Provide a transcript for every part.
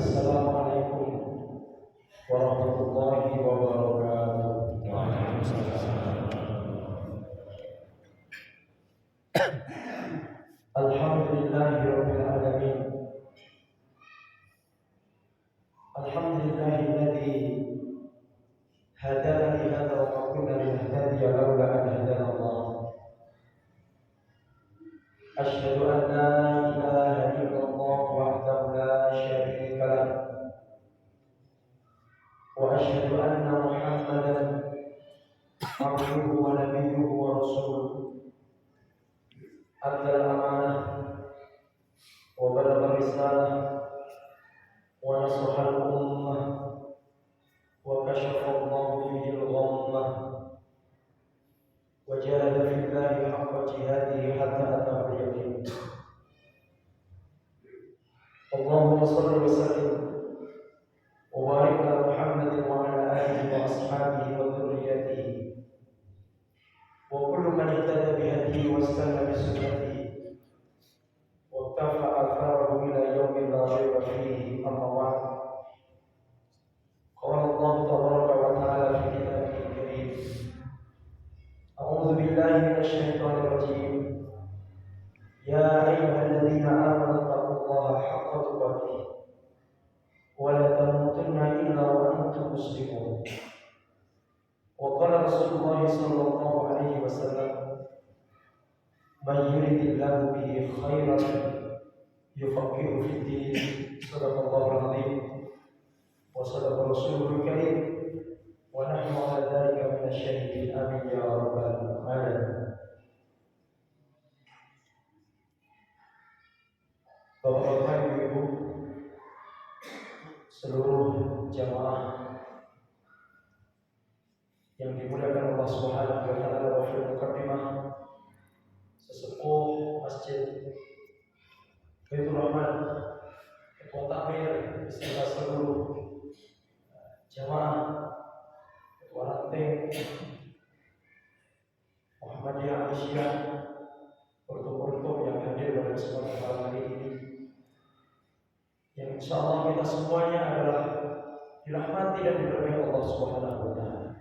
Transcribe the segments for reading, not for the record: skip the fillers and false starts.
Assalamualaikum warahmatullahi wabarakatuh. Alhamdulillahirabbil alamin. Alhamdulillahilladzi hadana li hadza wa ma kunna linahtadiya laula an hadana Allah. Asyhadu an la ilaha illallah wahdahu la syarika lah. Wa asyhadu anna Muhammadan abduhu wa nabiyyuhu wa rasuluh. Adda al-amanah wa balagha risalah wa nasaha al-ummah wa kashafa Allahu bihi al-ghammah wa jahada fillahi haqqa jihadihi hatta atahu al-yaqin. Allahumma shalli wa sallim wa barik ala Muhammadin wa ala alihi wa ashabihi wa dhurriyyatihi wa kullu man ihtada bi hadihi wa istana bi sunnatihi wa ittafa atharahu ila yawmin la rayba fihi. Amma ba'd. Qala Allah tabaraka wa ta'ala fi kitabihi al-karim. A'udzu billahi minasy syaithanir rajim. Ya ayyuhalladzina amanu taqullaha haqqa tuqatih wa la tamutunna illa wa antum muslimun. Wa qala Rasulullah sallallahu alaihi wasallam, man yuridillahu bihi khairan yufaqihu fid din. Shadaqallahul azim wa sadaqa rasulul karim wa nahnu ala dzalika minasyahidin. Amin ya rabbal alamin. Bapak-bapak, ibu-ibu, seluruh jamaah yang dimuliakan Allah Subhanahu wa taala, wa fil muqaddimah sesepuh Masjid Baitur Rahman, Ketua Takmir beserta seluruh jamaah, Ketua Ranting Muhammadiyah Aisyah, ortu-ortu yang hadir pada kesempatan malam hari ini, yang insyaallah kita semuanya adalah dirahmati dan diberkahi Allah Subhanahu wa taala.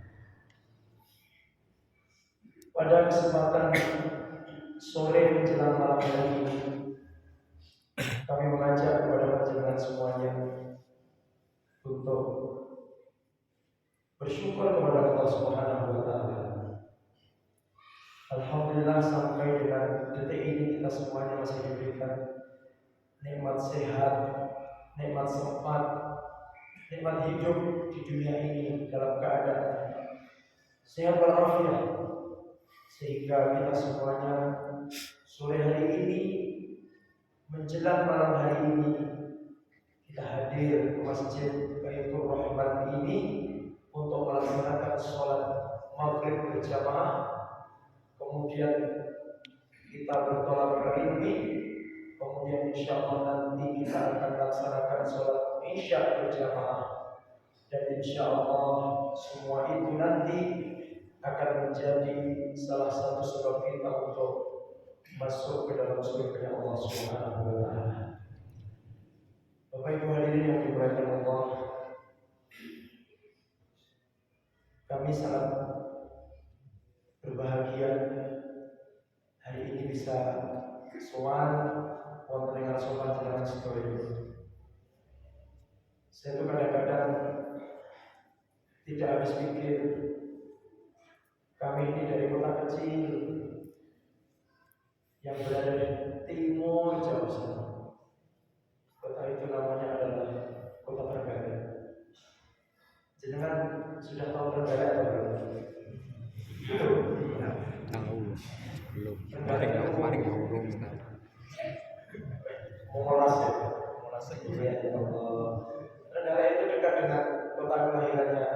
Pada kesempatan sore menjelang malam hari ini, kami mengajak kepada panjenengan semuanya untuk bersyukur kepada Allah Subhanahu wa taala. Alhamdulillah, sampai dengan detik ini kita semuanya masih diberikan nikmat sehat, nikmat sempat, nikmat hidup di dunia ini dalam keadaan sehat walafiat, sehingga kita semuanya sore hari ini menjelang malam hari ini kita hadir ke Masjid Baitur Rahman ini untuk melaksanakan sholat maghrib berjamaah. Kemudian kita bertolak ke ini, kemudian insya Allah nanti kita akan melaksanakan sholat isya berjamaah, dan insya Allah semua itu nanti akan menjadi salah satu sebab kita untuk masuk ke dalam surga Allah Subhanahu wa taala. Bapak Ibu hadirin yang dimuliakan Allah, kami sangat berbahagia hari ini bisa sowan wonten ing ngarsa panjenengan sedaya. Saya tuh kadang-kadang tidak habis pikir, kami ini dari kota kecil yang berada di timur Jawa sana. Kota itu namanya adalah Kota Trenggalek. Jenengan sudah tahu Trenggalek atau belum? Tahu belum? Kemarin ngurung. Momolas ya, Momolas ya Allah. Trenggalek itu dekat dengan kota kelahirannya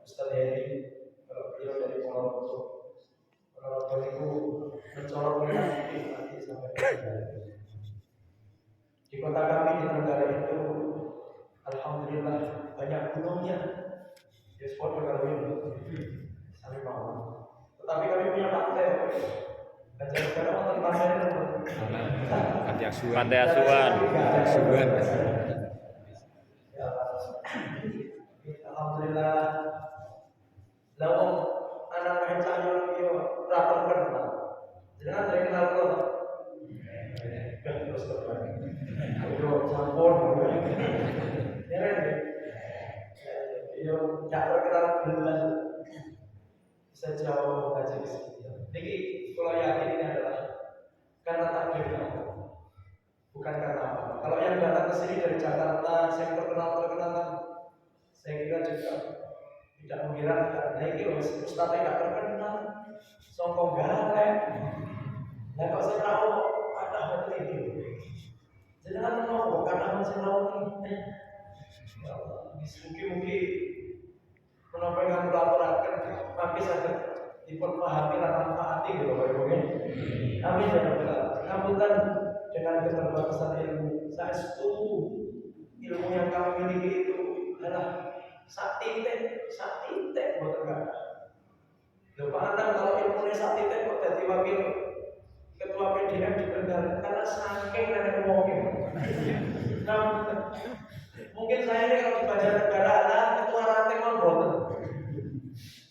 Ustaz Heri. Kalau beliau dari Ponorogo, Ponorogo itu mencolok nanti sampai di kota kami di Trenggalek itu, alhamdulillah banyak gunungnya. Ya sport kalau ini, kami mau. Tetapi kami punya pantai. Dan sekarang nonton pantai. Pantai Asuhan. Ya, alhamdulillah. Lawan anak macam yo rapor kenal. Jangan dari kenal kok. Kan terus terang. Yo campur. Ya kan? Yo tak terkenal belas. Sejauh kaji sedikit. Jadi kalau yakin ini adalah karena takdirnya Allah, bukan karena apa. Kalau yang datang ke sini dari Jakarta, saya terkenal, saya kira juga tidak mengira karena ini Ustaz tidak terkenal, songkong galak. Nah kalau saya tahu ada hal ini, jangan mau karena masih tahu ini. Ya Allah, mungkin menapa yang kamu laporkan tapi saya dipahami dan manfaati gitu Bapak Ibu. Amin ya rabbal alamin. Ngapunten dengan keterbatasan ilmu. Saya setuju ilmu yang kami miliki itu adalah sak titik buat enggak. Pak Anang kalau ilmunya sak titik kok jadi wakil ketua PDM di Kendal karena saking nenek ngomongin. Mungkin saya ini kalau di Banjarnegara ada ketua ranting boten.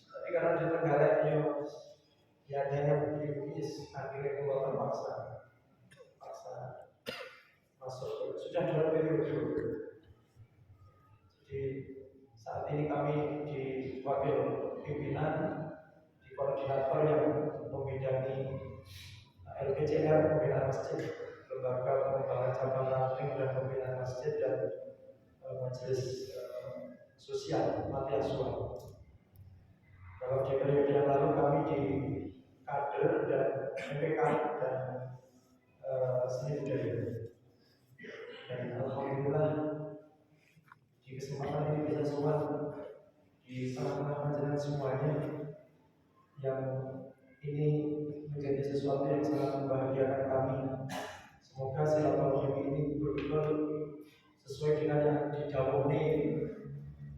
Tapi karena di Trenggalek ya hanya begini, akhirnya keluar terpaksa masuk. Sudah 2 periode. Jadi saat ini kami di wakil pimpinan, di koordinator yang membidangi LPCR, pembinaan masjid, lembaga pengembangan cabang ranting dan pembinaan masjid dan majelis sosial panti asuhan. Kalau di periode yang lalu kami di kader dan MPK dan seni budaya. Dan alhamdulillah di kesempatan ini bisa sowan di tengah-tengah panjenengan semuanya yang ini menjadi sesuatu yang sangat membahagiakan kami. Semoga silaturahim ini betul-betul sesuai dengan yang didhawuhi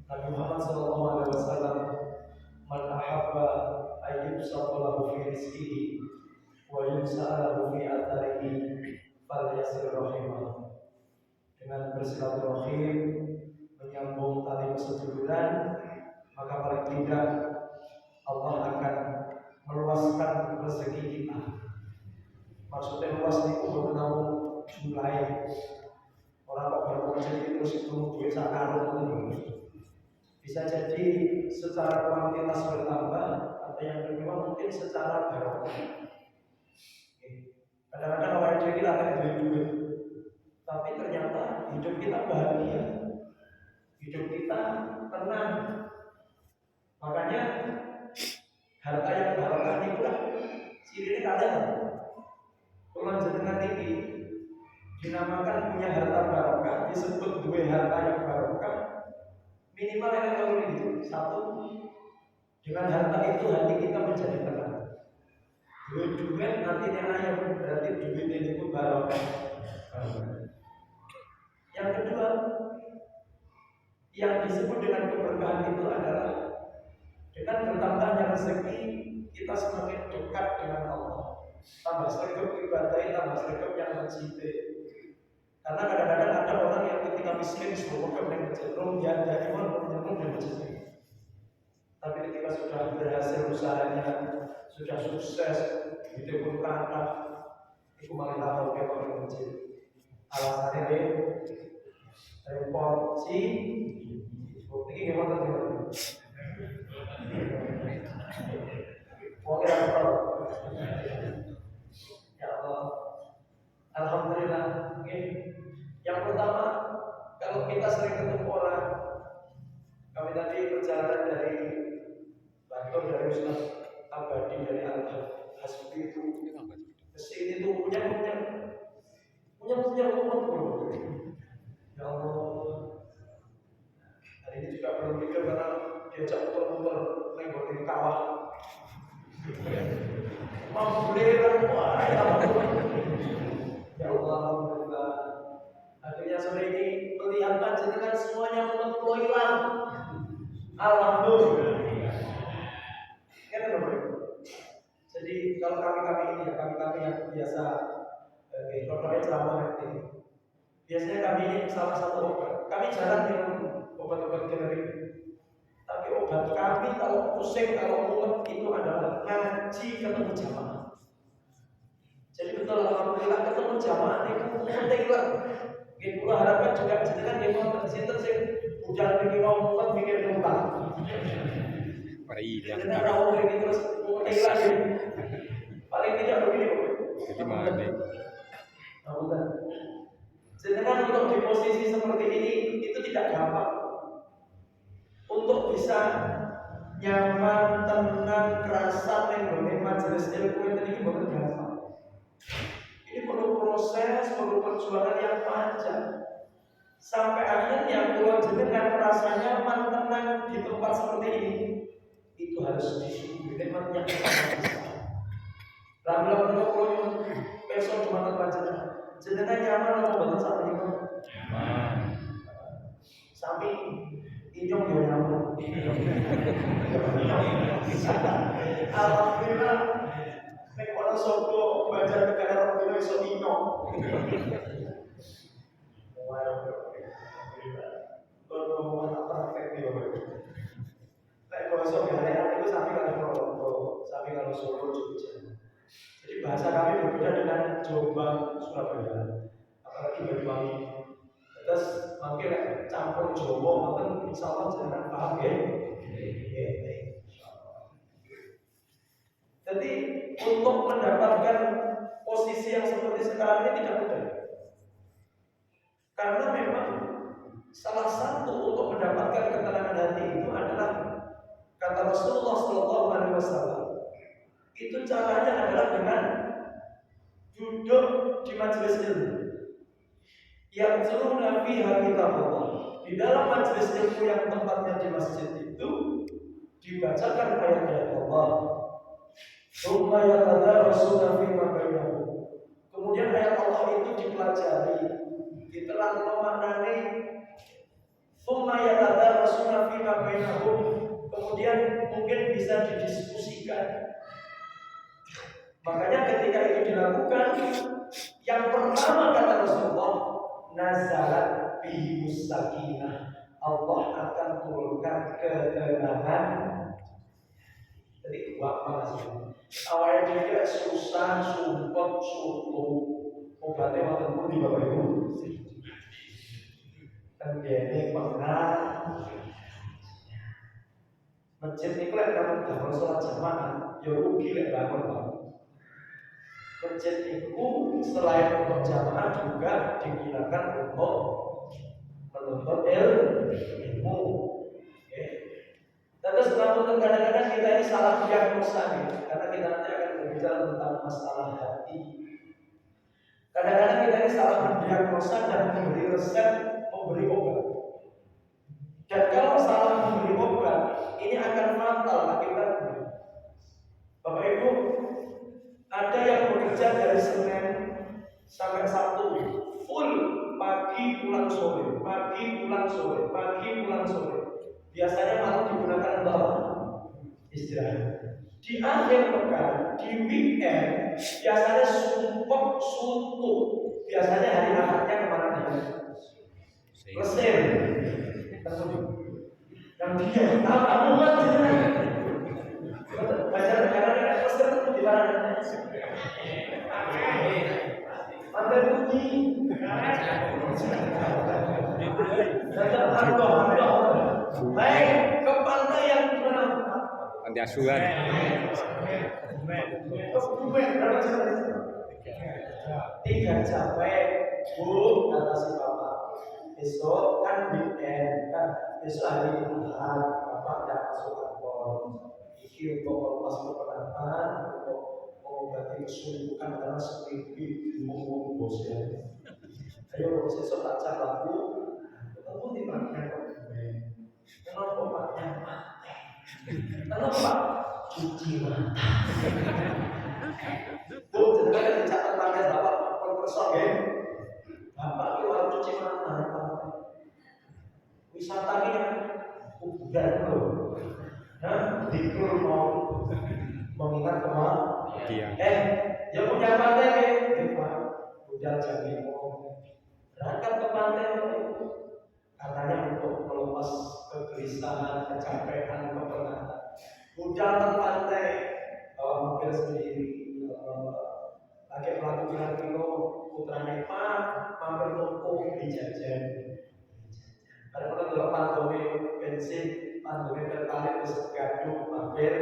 Nabi Muhammad SAW. Man ahabba ayyubsata lahu fi rizqihi wa yunsa'a lahu fi atharihi falyasir rahimah. Dengan bersilaturahim, menyambung tali persaudaraan, maka paling tidak Allah akan meluaskan rezeki kita. Maksudnya luas itu bukan jumlahnya. Orang kok berkerja terus itu duit sakarung. Bisa jadi secara kuantitas bertambah, atau yang kedua mungkin secara barokah. Kadang-kadang orang jadi kita akan duit, tapi ternyata hidup kita bahagia, hidup kita tenang. Makanya harta yang barokah ini pula cirinya kalian. Kalau jenengan ini dinamakan punya harta barokah, disebut dua harta yang barokah. Minimal yang kalau itu satu, dengan harta itu hati kita menjadi tenang. Duit nanti ayam berarti duit itu barokah. Yang kedua, yang disebut dengan keberkahan itu adalah dengan bertambahnya rezeki kita semakin dekat dengan Allah. Tambah sergap ibadah, tambah sergap yang mencintai. Karena kadang-kadang ada orang yang ketika miskin semua yang cenderung dia dari mana cenderung dan mencintai. Tapi ketika sudah berhasil usahanya, sudah sukses, hidup pun kata, itu malah tahu kayak orang kecil. Alasannya deh, repot sih. Bukti gimana teman-teman? Oke, ya Allah, alhamdulillah. Oke. Yang pertama, kalau kita sering ketemu orang, kami tadi perjalanan dari Bantul dari Ustaz Abadi dari Al-Hasbi itu kesini tuh punya umat. Ya Allah, hari ini juga belum tidur karena diajak muter-muter lewat di kawah. Mau beli wah ya Allah, alhamdulillah. Akhirnya sore ini melihat panjenengan semuanya mengumpul hilang. Alhamdulillah. Jadi kalau kami ini ya kami yang biasa contohnya ceramah nanti Biasanya kami ini salah satu obat. Kami jarang minum obat-obat generik. Tapi obat kami kalau pusing, kalau mumet itu adalah ngaji ketemu jamaah. Jadi betul alhamdulillah ketemu jamaah itu penting lah. Kita harapkan juga jenengan di konten situ sih udah bikin mau mikir numpang. Pada hilang. Jenengan tahu ini terus mulai lagi. Paling tidak begini. Jadi mana? Nah, jenengan untuk di posisi seperti ini itu tidak gampang. Untuk bisa nyaman, tenang, kerasa menggone majelis ilmu itu bukan gampang. Ini perlu proses, perlu perjuangan yang panjang. Sampai akhirnya kalau jenengan merasa nyaman, tenang di tempat seperti ini, itu harus disyukuri nikmatnya Allah. Alhamdulillah kalau besok cuma terbaca jenengan nyaman atau betul sampai ini? Sami inyong yo nyaman. Alhamdulillah. Nek ono sapa baca negara orang iso inyong. Kalau tak praktek di bawah. Nek bahasa galean itu sampai kalau Purwokerto, sampai kalau Solo, Jogja. Jadi bahasa kami berbeda dengan Jombang, Surabaya, apalagi Banyuwangi. Terus mungkin campur Jawa, mungkin insya Allah jangan paham ya. Jadi untuk mendapatkan posisi yang seperti sekarang ini tidak mudah. Karena memang salah satu untuk mendapatkan ketenangan hati itu adalah kata Rasulullah SAW. Itu caranya adalah dengan duduk di majelis ilmu. Yang seluruh Nabi kitab Allah. Di dalam majelis ilmu yang tempatnya di masjid itu dibacakan ayat-ayat Allah. Summa yatadarasuna fima bainahum. Kemudian ayat Allah itu dipelajari, diterangkan maknanya. Summa yatadarasuna fima bainahum. Kemudian mungkin bisa didiskusikan. Makanya ketika itu dilakukan, yang pertama kata Rasulullah, nazalat bihimus sakinah. Allah akan turunkan ketenangan. Jadi apa maksudnya? Awalnya dia susah, sumpah, suruh, obatnya makan pun di bawah ibu. Dan dia pernah masjid ini kalau kamu bangun sholat jamaah, ya rugi lek bangun bangun. Masjid itu selain untuk jamaah juga digunakan untuk menuntut ilmu. Terus kadang-kadang kita ini salah diagnosa nih, karena kita nanti akan berbicara tentang masalah hati. Kadang-kadang kita ini salah diagnosa dan memberi resep, memberi obat. Dan kalau salah memberi obat, ini akan fatal akibatnya. Bapak Ibu, ada yang bekerja dari Senin sampai Sabtu, full pagi pulang sore, pagi pulang sore, pagi pulang sore. Biasanya malam digunakan untuk istirahat. Di akhir pekan, di weekend, biasanya sumpah suntuk. Biasanya hari Ahadnya kemana dia? Mesir. Yang dia kamu kan baca negara dengan Mesir itu di mana? Pantai Putih. Datang Ando. Baik, ke pantai yang mana? Pantai Asuhan. Tiga capek, Bu, kata si bapak. Besok kan weekend, kan besok hari Ahad, bapak tidak masuk kantor. Iki untuk melepas kepenatan, untuk mengobati kesuntukan karena seminggu ngomong bosnya. Ayo besok tak cari lagu, ketemu di pantai. Kenapa Pak? Kenapa? Cuci mata. Bu, jangan dicatat pakai bapak perkosok ya. Bapak keluar cuci mata. Wisata ini kuburan loh. Nah, dikur mau mengingat kemana? Iya. Yang punya pantai ya, Pak. Udah jadi mau. Berangkat ke pantai itu katanya untuk melepas kegelisahan, kecapean, kepenatan. Udah ke pantai, bawa mobil sendiri, pakai pelaku kilo, putranya mampir toko dijajan. Karena kalau dulu pantome bensin, pantome pertalite terus gaduh mampir.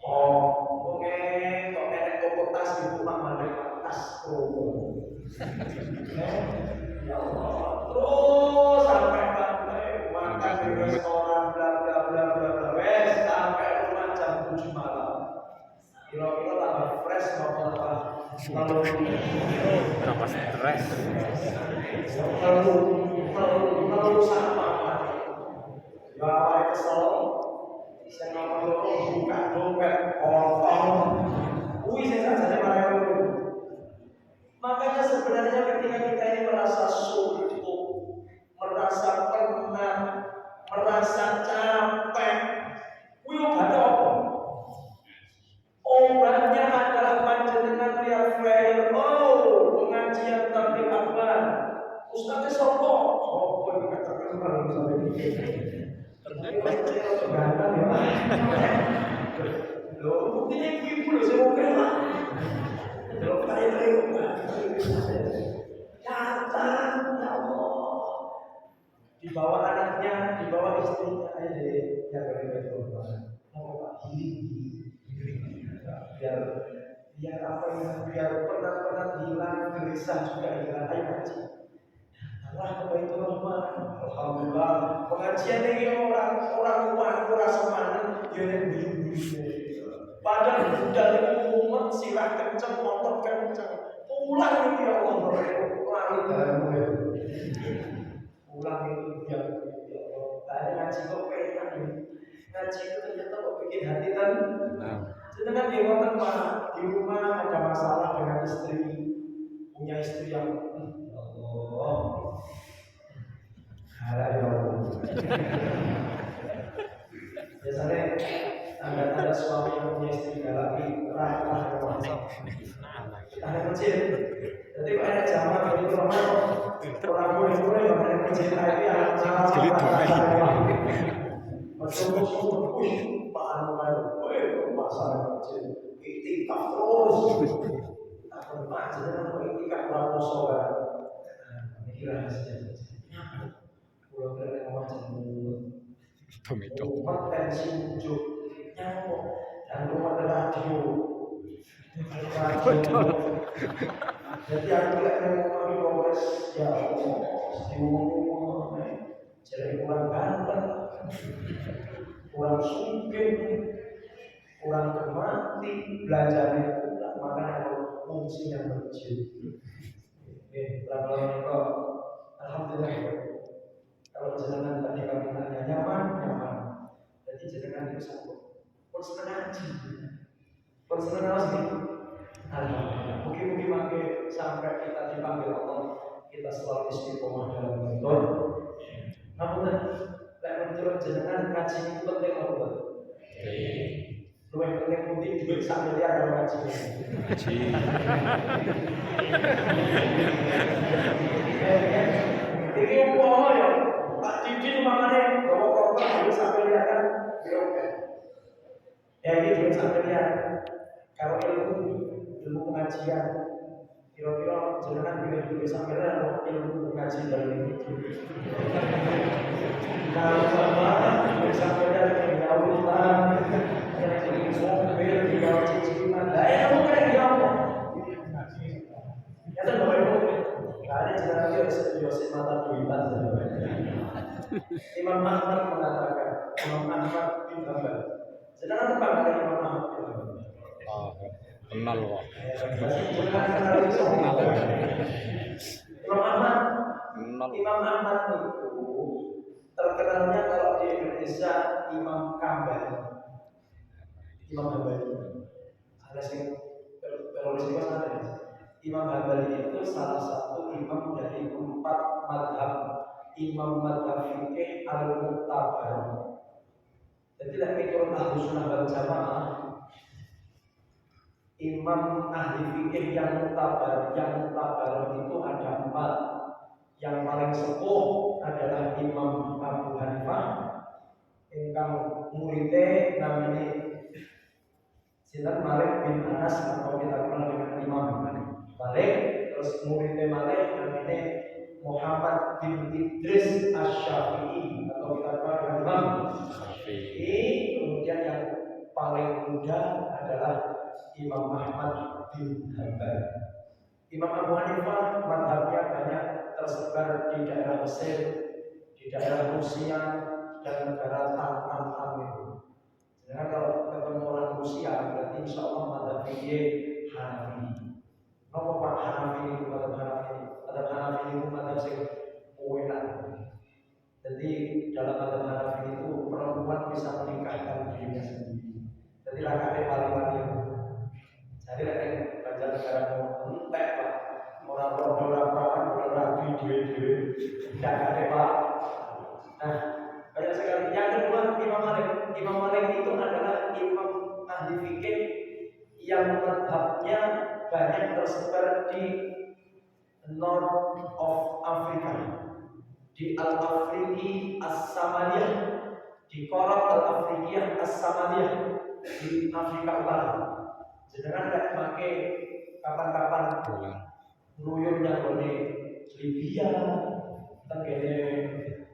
Oh, oke, kok enek toko tas di rumah mana tas promo. Ya Allah, terus sampai pantai makan di restoran bla bla bla bla bla, wes sampai rumah jam 7 malam. Kira-kira tambah fresh apa apa? Kalau Tambah stres. kalau sama ya awalnya kesel saya ngomong buka dompet potong saya saja malah makanya sebenarnya ketika kita ini merasa sulit, merasa penat, merasa capek, obatnya apa? Obatnya adalah panjenengan lihat flyer. Oh, pengajian tabligh akbar. Ustaznya sopo ini katakan kalau sampai ganteng ya Pak. Loh, buktinya ibu loh saya mau kira. Loh, kayak datang, ya Allah. Dibawa anaknya, dibawa istrinya aja deh, yang berbeda mau Pak biar apa ya, biar penat-penat hilang, gelisah juga hilang. Ayo ngaji. Allah Baitullah, alhamdulillah. Pengajian ini orang tua semangat, jangan biru-biru. Padahal sudah umat silah kenceng, motor kenceng. Pulang itu ya Allah, pulang itu yang ya Allah. Tadi ngaji kok pengen ini. Ngaji itu ternyata kok bikin hati kan. Sedangkan di rumah ada masalah dengan istri, punya istri yang Allah. Biasanya tanda-tanda suami yang punya istri galaki rata anak kecil. Jadi pada zaman itu orang boleh yang anak kecil lagi anak salah masuk bahan masalah kecil itikaf terus. Apa macam itikaf raposo kan? Kira saja. Kalau kalian mau Tomato. umat tensi ujuk nyamuk dan rumah radio. Jadi aku lagi ngomong ngomong ya Allah, ngomong jadi kurang ganteng, kurang sugih, kurang kemati, belajarnya kurang, makanya fungsi yang kecil. Lalu alhamdulillah. Kalau jenengan tadi kami tanya nyaman. Jadi jenengan itu satu. Persenang haji. Persenang haji. Alhamdulillah. Mungkin sampai kita dipanggil Allah, kita selalu istiqomah dalam bentuk. Namun, menurut jenengan ngaji itu penting apa? Lebih penting putih duit sambil lihat kalau ngaji. Ini umpama ya. Pak Didi makanya bawa koper duit sampai lihat kan, oke. Ya ini duit sampai lihat. Kalau ilmu pengajian, kira-kira jenengan pilih duit sampai lihat ilmu pengajian dari itu. Kalau sama duit sampai lihat yang jauh lah, yang jadi mobil di bawah cicilan, yang bukan jauh. Ya kan bapak ibu, ada jenengan Yosef mata duitan. Imam Ahmad mengatakan, Imam Ahmad bin Hanbal. Sedangkan apa kata Imam Ahmad bin Hanbal? Kenal kok. Imam Ahmad itu terkenalnya kalau di Indonesia Imam Kambal. Imam Hambali. Ada sih teroris itu ada. Imam Hambali itu salah satu imam dari 4 madhab. Imam madhab fikih al-mu'tabar. Jadi lagi turun ahli sunnah wal jamaah. Imam ahli fikih yang mu'tabar itu ada 4. yang paling sepuh adalah Imam Abu Hanifah ingkang muridé namine sinten Malik bin Anas atau kita kenal dengan Imam Malik. Terus muridé Malik namine Muhammad bin Idris Asy-Syafi'i atau kita kenal dengan Imam Syafi'i. Kemudian yang paling muda adalah Imam Ahmad bin Hanbal. Imam Abu Hanifah mazhabnya banyak tersebar di daerah Mesir, di daerah Rusia, dan negara Tam itu. Jadi kalau ketemu orang Rusia berarti insya Allah mazhab fikih Hanafi. Apa Pak Hanafi itu mazhab Hanafi? Mazhab Hanafi itu mazhab sing enak. Jadi dalam mazhab Hanafi itu perempuan bisa menikahkan dirinya sendiri. Jadi lakane paling-paling. Jadi nek baca negara mau entek Pak. Orang orang rapi dewe-dewe tidak ada Pak. Nah, banyak sekali. Yang kedua Imam Malik. Imam Malik itu adalah imam ahli fikih yang mazhabnya banyak tersebar di North of Africa, di Al-Afriki As-Samaliyah, di Korab Al-Afrikiyah As-Samaliyah di Afrika Utara. Sedangkan tidak pakai kapan-kapan nuyurnya oleh Libya, tenggene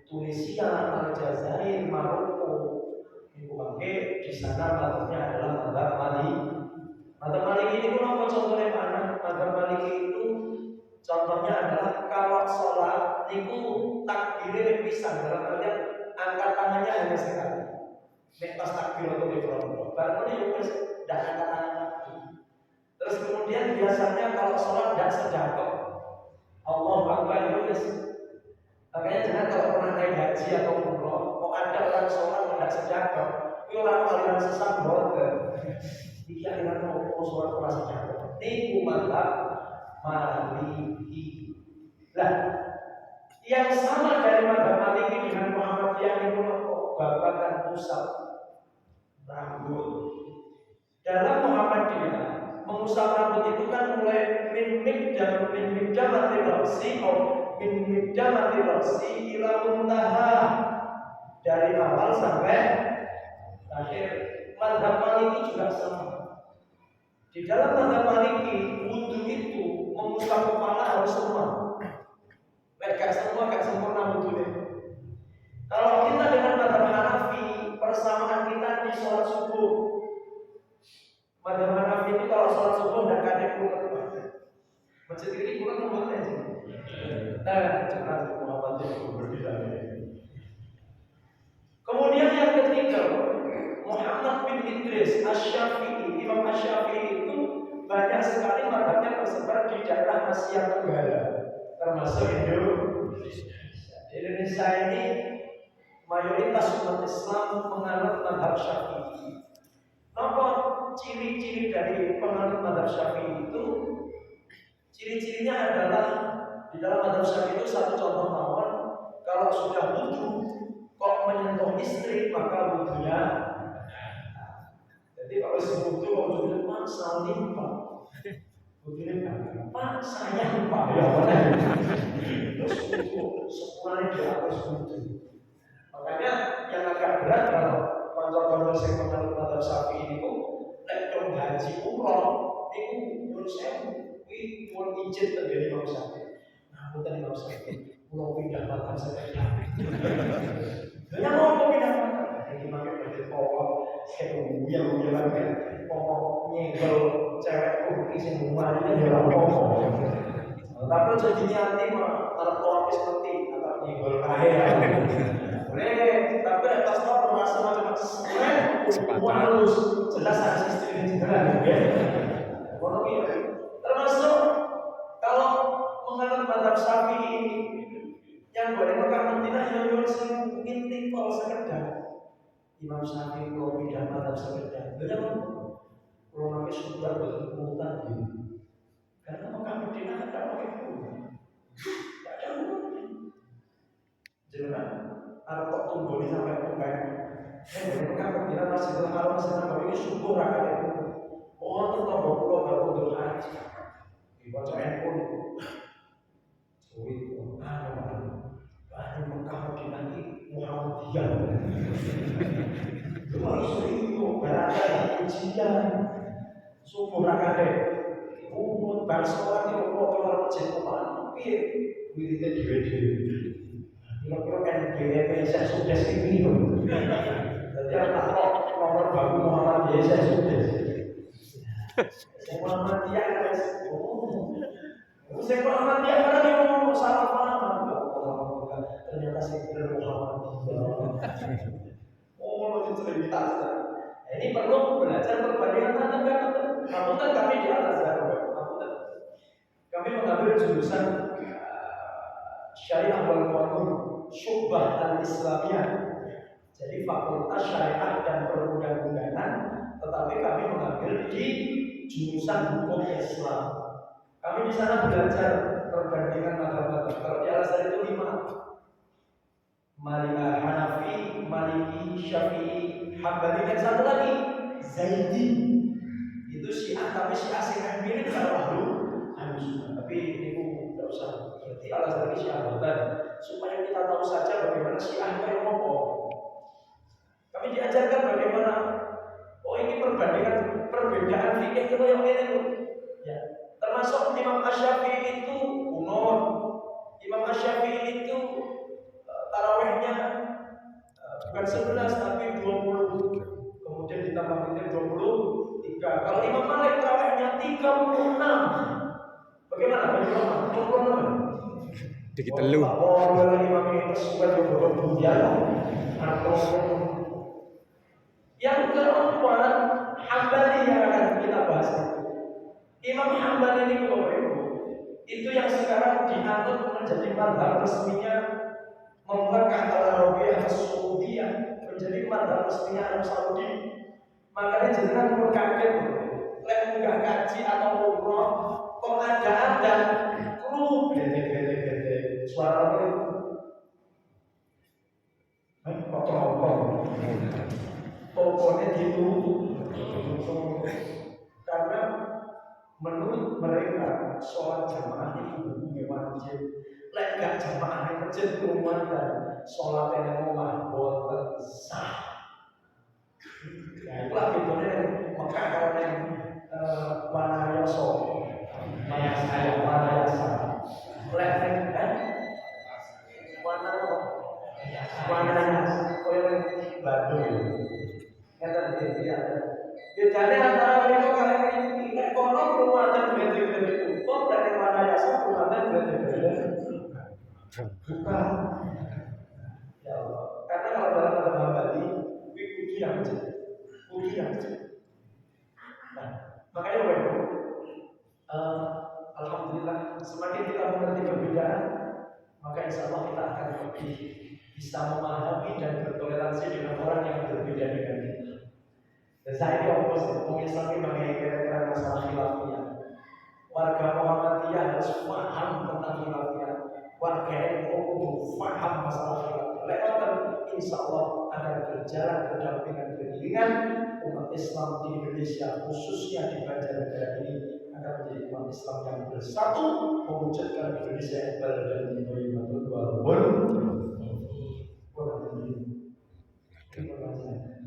Tunisia, Aljazair, Maroko. Ibu pakai di sana mazhabnya adalah mazhab Maliki. Mazhab Maliki ini pun apa contohnya mana? Mazhab Maliki itu contohnya adalah kalau sholat itu takbirnya pisah, dalam artian angkat tangannya hanya sekali. Nek pas takbir atau ikhram, baru ini tidak angkat tangan. Terus kemudian biasanya kalau sholat tidak sejago, Allah Akbar itu guys. Makanya jangan kalau pernah naik haji atau umroh, kok ada orang sholat tidak sejago, itu orang aliran sesat bodoh. Jika aliran mau sholat kurang sejago, ini mazhab Maliki. Lah, yang sama dari mazhab Maliki dengan Muhammadiyah itu babakan pusat rambut. Dalam Muhammadiyah mengusap rambut itu kan mulai min midamati rasi atau min midamati rasi ila muntaha, dari awal sampai akhir. Mazhab Maliki juga sama. Di dalam mazhab Maliki wudu itu mengusap kepala harus semua. Gak semua gak sempurna wudunya. Kalau kita dengan mazhab Hanafi, persamaan kita di sholat subuh. Mazhab Hanafi itu kalau sholat subuh tidak ada kurang. Masjid ini kurang nomor aja. Nah, jangan Muhammad yang berbeda. Kemudian yang ketiga, Muhammad bin Idris Asy-Syafi'i. Imam Asy-Syafi'i itu banyak sekali mazhabnya tersebar di daerah Asia Tenggara, termasuk Indonesia. Indonesia ini mayoritas umat Islam menganut mazhab Syafi'i. Apa ciri-ciri dari penganut mazhab Syafi'i itu? Ciri-cirinya adalah di dalam mazhab Syafi'i itu satu contoh mawon, kalau sudah wudu kok menyentuh istri maka wudunya. Jadi kalau wudu wudunya Pak salim Pak, wudunya Pak sayang Pak, ya boleh. Terus wudu semuanya di atas wudu. Makanya yang agak berat kalau konco-konco sing menganut mazhab Syafi'i itu nek dong haji umroh niku nyuwun sewu kuwi nyuwun izin tenggene Imam Syafi'i. Nah, mboten Imam Syafi'i, kula pindah mazhab sepeda. Lah mau pindah mazhab? Iki mangke badhe pokok sewu yang pokok nyenggol cewek kuwi sing umane ya ora apa-apa. Tapi jadi nyati mah arep lapis peti atau nyenggol kae. Tapi pas tahu merasa macam halus, jelas harus istri jelas. Termasuk kalau menganut mazhab Syafi'i yang boleh Mekah Madinah yang sering intik kalau sekedar Imam Syafi'i kalau pindah mazhab sekedar, beliau kalau nanti sudah berkebutuhan karena Mekah Madinah ada pakai hukum, tidak ada hukum. Jelas. Arep tumbuh sampai pungkai. Mereka berkira Masjidil Haram Masjidil Nabawi ini syukur akan itu. Oh, tetap pulau berkunjung haji. Dibacain pun. Sulit. Madinah ini Muhammadiyah. Terus itu berada ujian subuh rakade. Umur bangsa orang yang keluar masjid kemana? Wirite dhewe-dhewe. Kira-kira kan BMI saya sudah ini. Jadi tak nomor baru Muhammadiyah saya sudah. Saya Muhammadiyah guys. Saya Muhammadiyah orang yang ngomong salah paham. Ternyata saya kira Muhammadiyah. Oh, itu cerita. Ini perlu belajar perbandingan antara kamu kan kami di atas kami mengambil jurusan Syariah wal Qanun Syubah dan Islamiyah. Jadi fakultas syariah dan perundang-undangan, tetapi kami mengambil di jurusan hukum Islam. Kami di sana belajar perbandingan mazhab-mazhab. Kalau di Al-Azhar itu 5. Hanafi, Maliki, Syafi'i, Hambali, dan satu lagi Zaidi. Itu Syiah, tapi Syiah sing mirip kalau Ahlus. Tapi ini tidak usah. Berarti Al-Azhar ini Syiah supaya kita tahu saja bagaimana Syiah itu yang ngomong. Kami diajarkan bagaimana ini perbedaan fikih itu yang ini. Ya, termasuk Imam Asy-Syafi'i itu kunut. Imam Asy-Syafi'i itu tarawihnya bukan 11 tapi 20. Kemudian ditambah witir 23. Kalau Imam Malik tarawihnya 36. Bagaimana? 26. Dikit telu. Yang keempat, Hambali yang akan kita bahas. Imam Hambali ini itu yang sekarang dianut menjadi mazhab resminya Mamlakah Al-Arabiyah As-Saudiyah, menjadi mazhab resminya Arab Saudi. Makanya jangan perlu kaget, lek munggah kaji atau umroh kok ada kru gede suara apa itu? Potong-potong. Pokoknya karena menurut mereka sholat jamaah itu hukumnya wajib. Lek gak jamaah yang masjid rumah dan sholat yang rumah boten sah. Ya itulah bedanya Mekah kalau yang Wanayaso, Wanayasa. Lek kan Wanayasa, kau yang Bandung. Kata dia, jadi antara mereka kalian ini kono rumah dan beda-beda tutup dari mana ya satu rumah dan beda-beda buka. Ya Allah, karena kalau dalam agama Bali, puji yang kecil. Nah, makanya alhamdulillah semakin kita mengerti perbedaan, maka insya Allah kita akan lebih bisa memahami dan bertoleransi dengan orang yang berbeda dengan kita. Dan saya itu opposite, mengisahkan mengenai kira-kira masalah khilafiyah. Warga Muhammadiyah harus paham tentang khilafiyah. Warga NU untuk paham masalah khilafiyah. Lewat insya Allah akan berjalan berdampingan beriringan. Umat Islam di Indonesia, khususnya di Banjarnegara ini, akan menjadi umat Islam yang bersatu, mewujudkan Indonesia yang baru dan beriman walaupun. Terima kasih.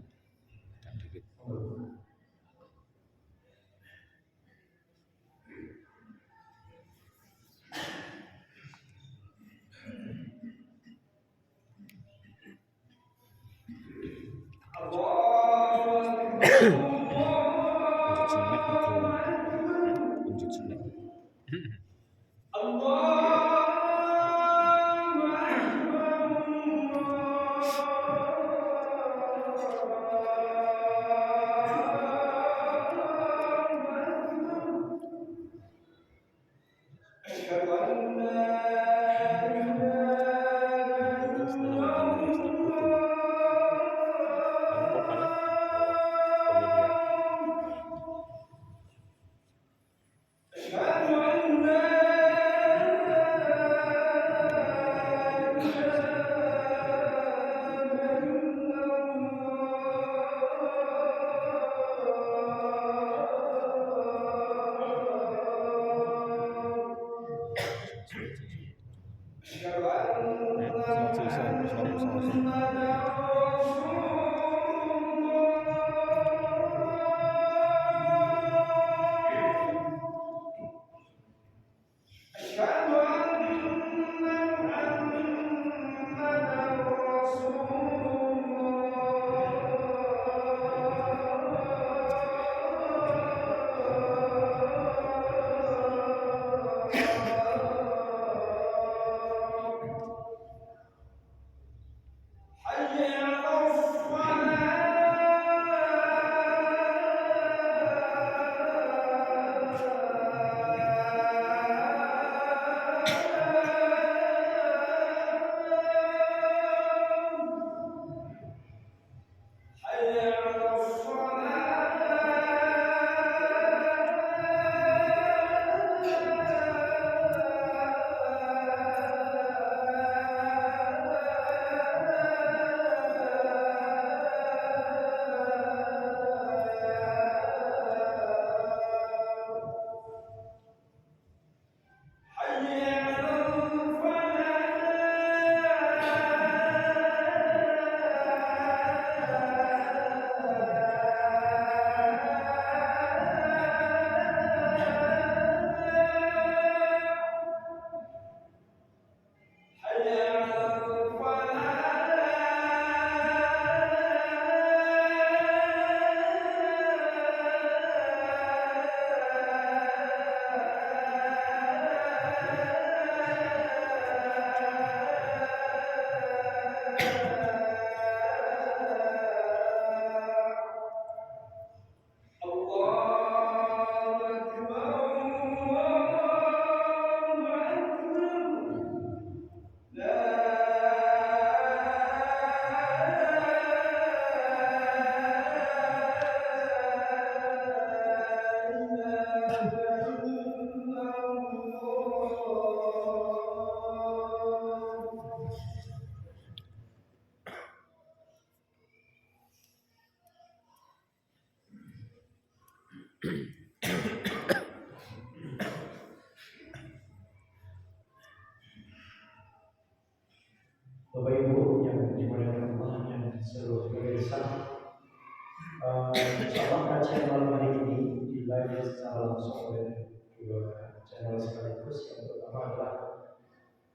kajian malam hari ini di live secara langsung oleh dua channel sekaligus. Yang pertama adalah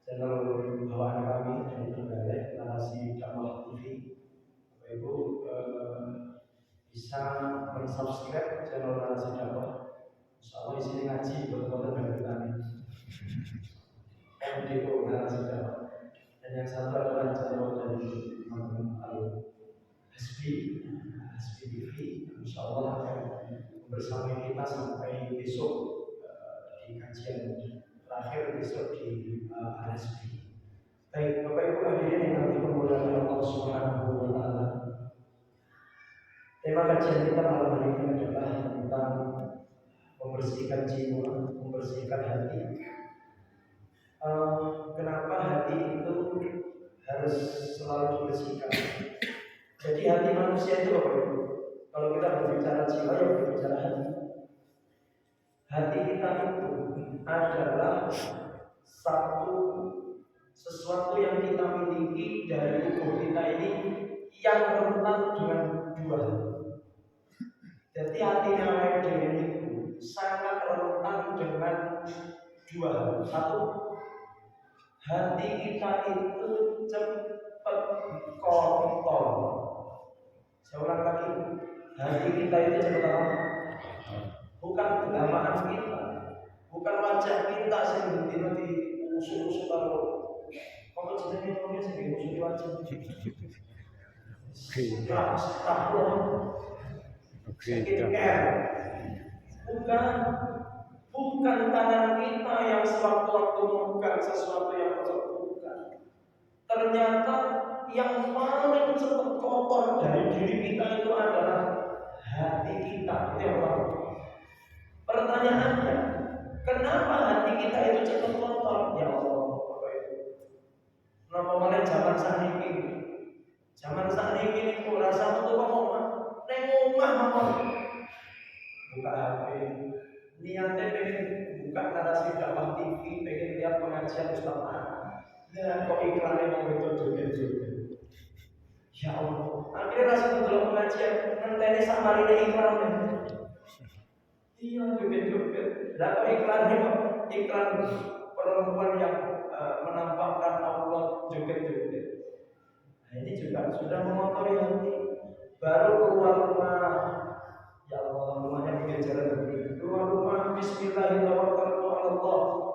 channel bawaan kami dari Trenggalek, Narasi Dakwah TV. Bapak Ibu bisa mensubscribe channel Narasi Dakwah. Insyaallah di sini ngaji bertemu dengan kami. MDO Narasi Dakwah. Dan yang satu adalah channel dari Imam Al-Hasbi TV. Insyaallah akan bersama kita sampai besok di kajian terakhir besok di Al-Hasbi. Baik, Bapak Ibu hadirin yang nanti dimuliakan Allah Subhanahu wa taala. Tema kajian kita malam hari ini adalah tentang membersihkan jiwa, membersihkan hati. Kenapa hati itu harus selalu dibersihkan? Jadi hati manusia itu apa itu? Kalau kita berbicara jiwa, ya berbicara hati. Hati kita itu adalah sesuatu yang kita miliki dari tubuh kita ini yang rentan dengan dua hal. Jadi hati yang lain dengan itu sangat rentan dengan dua hal. Satu, hati kita itu cepat kotor. Saya ulang lagi, hati kita itu cepat apa? Bukan gelamaan kita, bukan wajah kita sing nanti usuk-usuk kalau kamu jenenge ngomong sing usuk wajah. Bukan tangan kita yang sewaktu-waktu melakukan sesuatu yang kotor, bukan. Ternyata yang paling cepat kotor dari diri kita itu adalah hati kita. Itu yang pertama. Pertanyaannya, kenapa hati kita itu cepat kotor? Ya Allah, Bapak Ibu. Kenapa mulai zaman saat ini? Zaman saat ini kok rasa tuh omah mawon. Buka HP, niatnya pengen buka Narasi Dakwah TV, pengen lihat pengajian Ustaz Ahmad. Ya kok iklannya mau joget-joget. Ya Allah, akhirnya rasa dulu pengajian, nanti sama ini iklannya. Iya joget-joget. Lah kok iklannya iklan perempuan yang menampakkan Allah joget-joget. Nah ini juga sudah mengotori hati. Baru keluar rumah, ya Allah, rumahnya pinggir jalan begini. Keluar rumah, Bismillahirrahmanirrahim.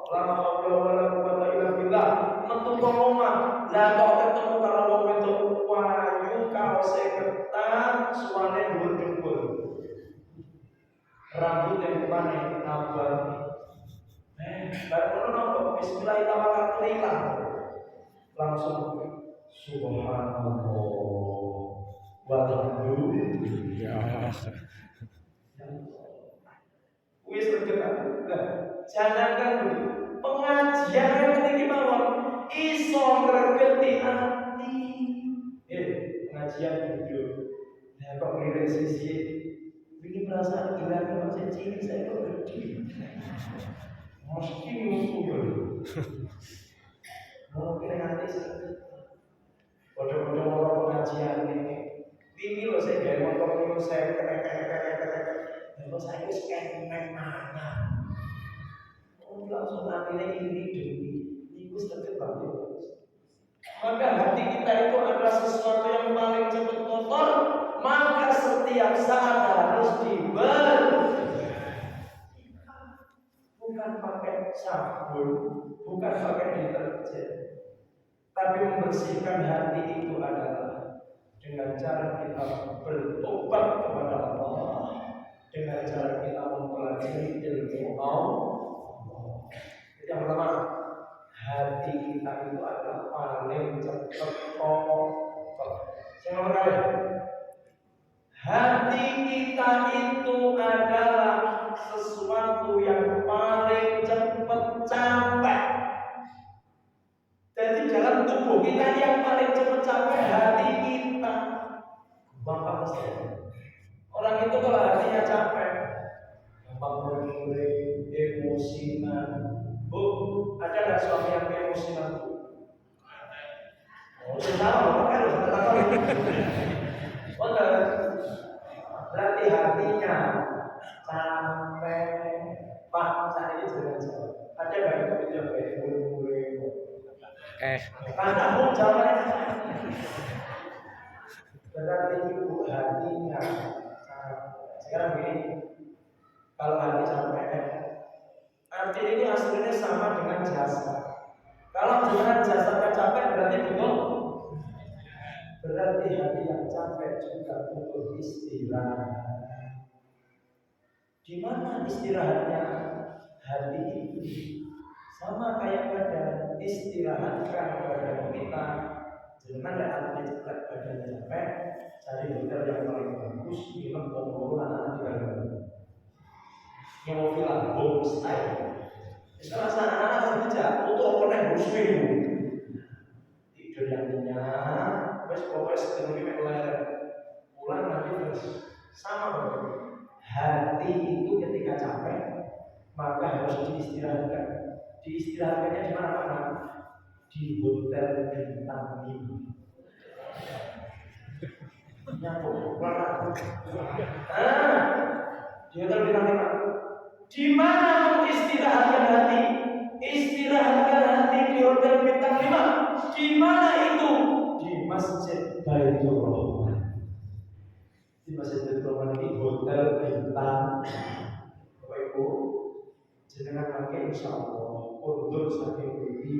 La haula wala quwwata illa billah. Metu rumah, lah kok ketemu karo wong wedok wayu kaose ketat, suwane dhuwur-dhuwur. Rambut yang mana abang. Baru nopo Bismillahirrahmanirrahim. Langsung subhanallah. Walhamdulillah. Wis terkenal. Jangankan pengajian yang ketika mawon iso ngregeti ati. Pengajian video. Nah kok ngirim sisi ini perasaan gila masih cilik saya kok gede. Mesti musuh. Mungkin nanti bodoh-bodoh orang pengajian ini loh saya gaya motor ini saya kerek dan saya itu skenek mana langsung nantinya ini itu sedikit banget. Maka hati kita itu adalah sesuatu yang paling cepat kotor, maka setiap saat harus dibersihkan. Bukan pakai sabun, bukan pakai deterjen, tapi membersihkan hati itu adalah dengan cara kita bertobat kepada Allah, dengan cara kita mempelajari ilmu Allah. Yang pertama, hati kita itu adalah paling cepat kotor. Yang nomor kali, hati kita itu adalah sesuatu yang paling cepat capek. Jadi dalam tubuh kita yang paling cepat capek hati kita. Bapak pasti. Orang itu kalau hatinya capek, gampang bermulut, emosian. Bu, ada nggak suami yang emosian? Oh, sudah, kan sudah tahu. Berarti hatinya Karena jawabannya berarti itu hatinya. Sekarang begini, kalau hati capek, arti ini aslinya sama dengan jasa. Kalau dengan jasanya capek berarti betul. Berarti hati yang capek juga butuh istirahat. Di mana istirahatnya hati itu? Sama kayak badan, istirahatkan badan kita. Jangan lihat badannya capek, cari hotel yang paling bagus, minum pokok anak-anak tinggal dulu. Yang mau bilang home style. Sekarang anak-anak kerja untuk open muslim. Tidur yang nyenyak, terus pokoknya setelah ler, pulang nanti terus sama begitu. Hati itu ketika capek, maka harus diistirahatkan. Diistirahatkannya di mana-mana? Di hotel bintang 5. Nyambung, di hotel bintang 5. Di mana istirahatkan hati? Istirahatkan hati di hotel bintang 5. Di mana itu? Di Masjid Baitur Rahman. Di Masjid Baitur Rahman ini hotel bintang. Bapak Ibu, jenengan pakai insyaallah untuk saking budi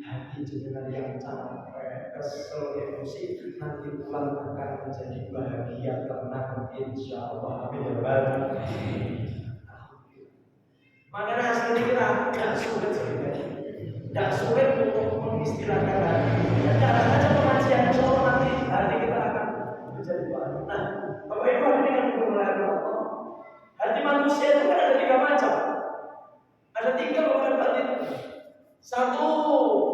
hati jenengan yang capek, kesel, emosi nanti pulang akan menjadi bahagia, tenang, insyaallah. Amin ya rabbal alamin. Makanya asli kita tidak sulit sebenarnya, tidak sulit untuk mengistilahkan hati. Cara saja pengajian insyaallah nanti hati kita akan menjadi bahagia. Nah, Bapak Ibu dengan bermulai Allah, hati manusia itu kan ada 3 macam. Ada 3 bagian batin. Satu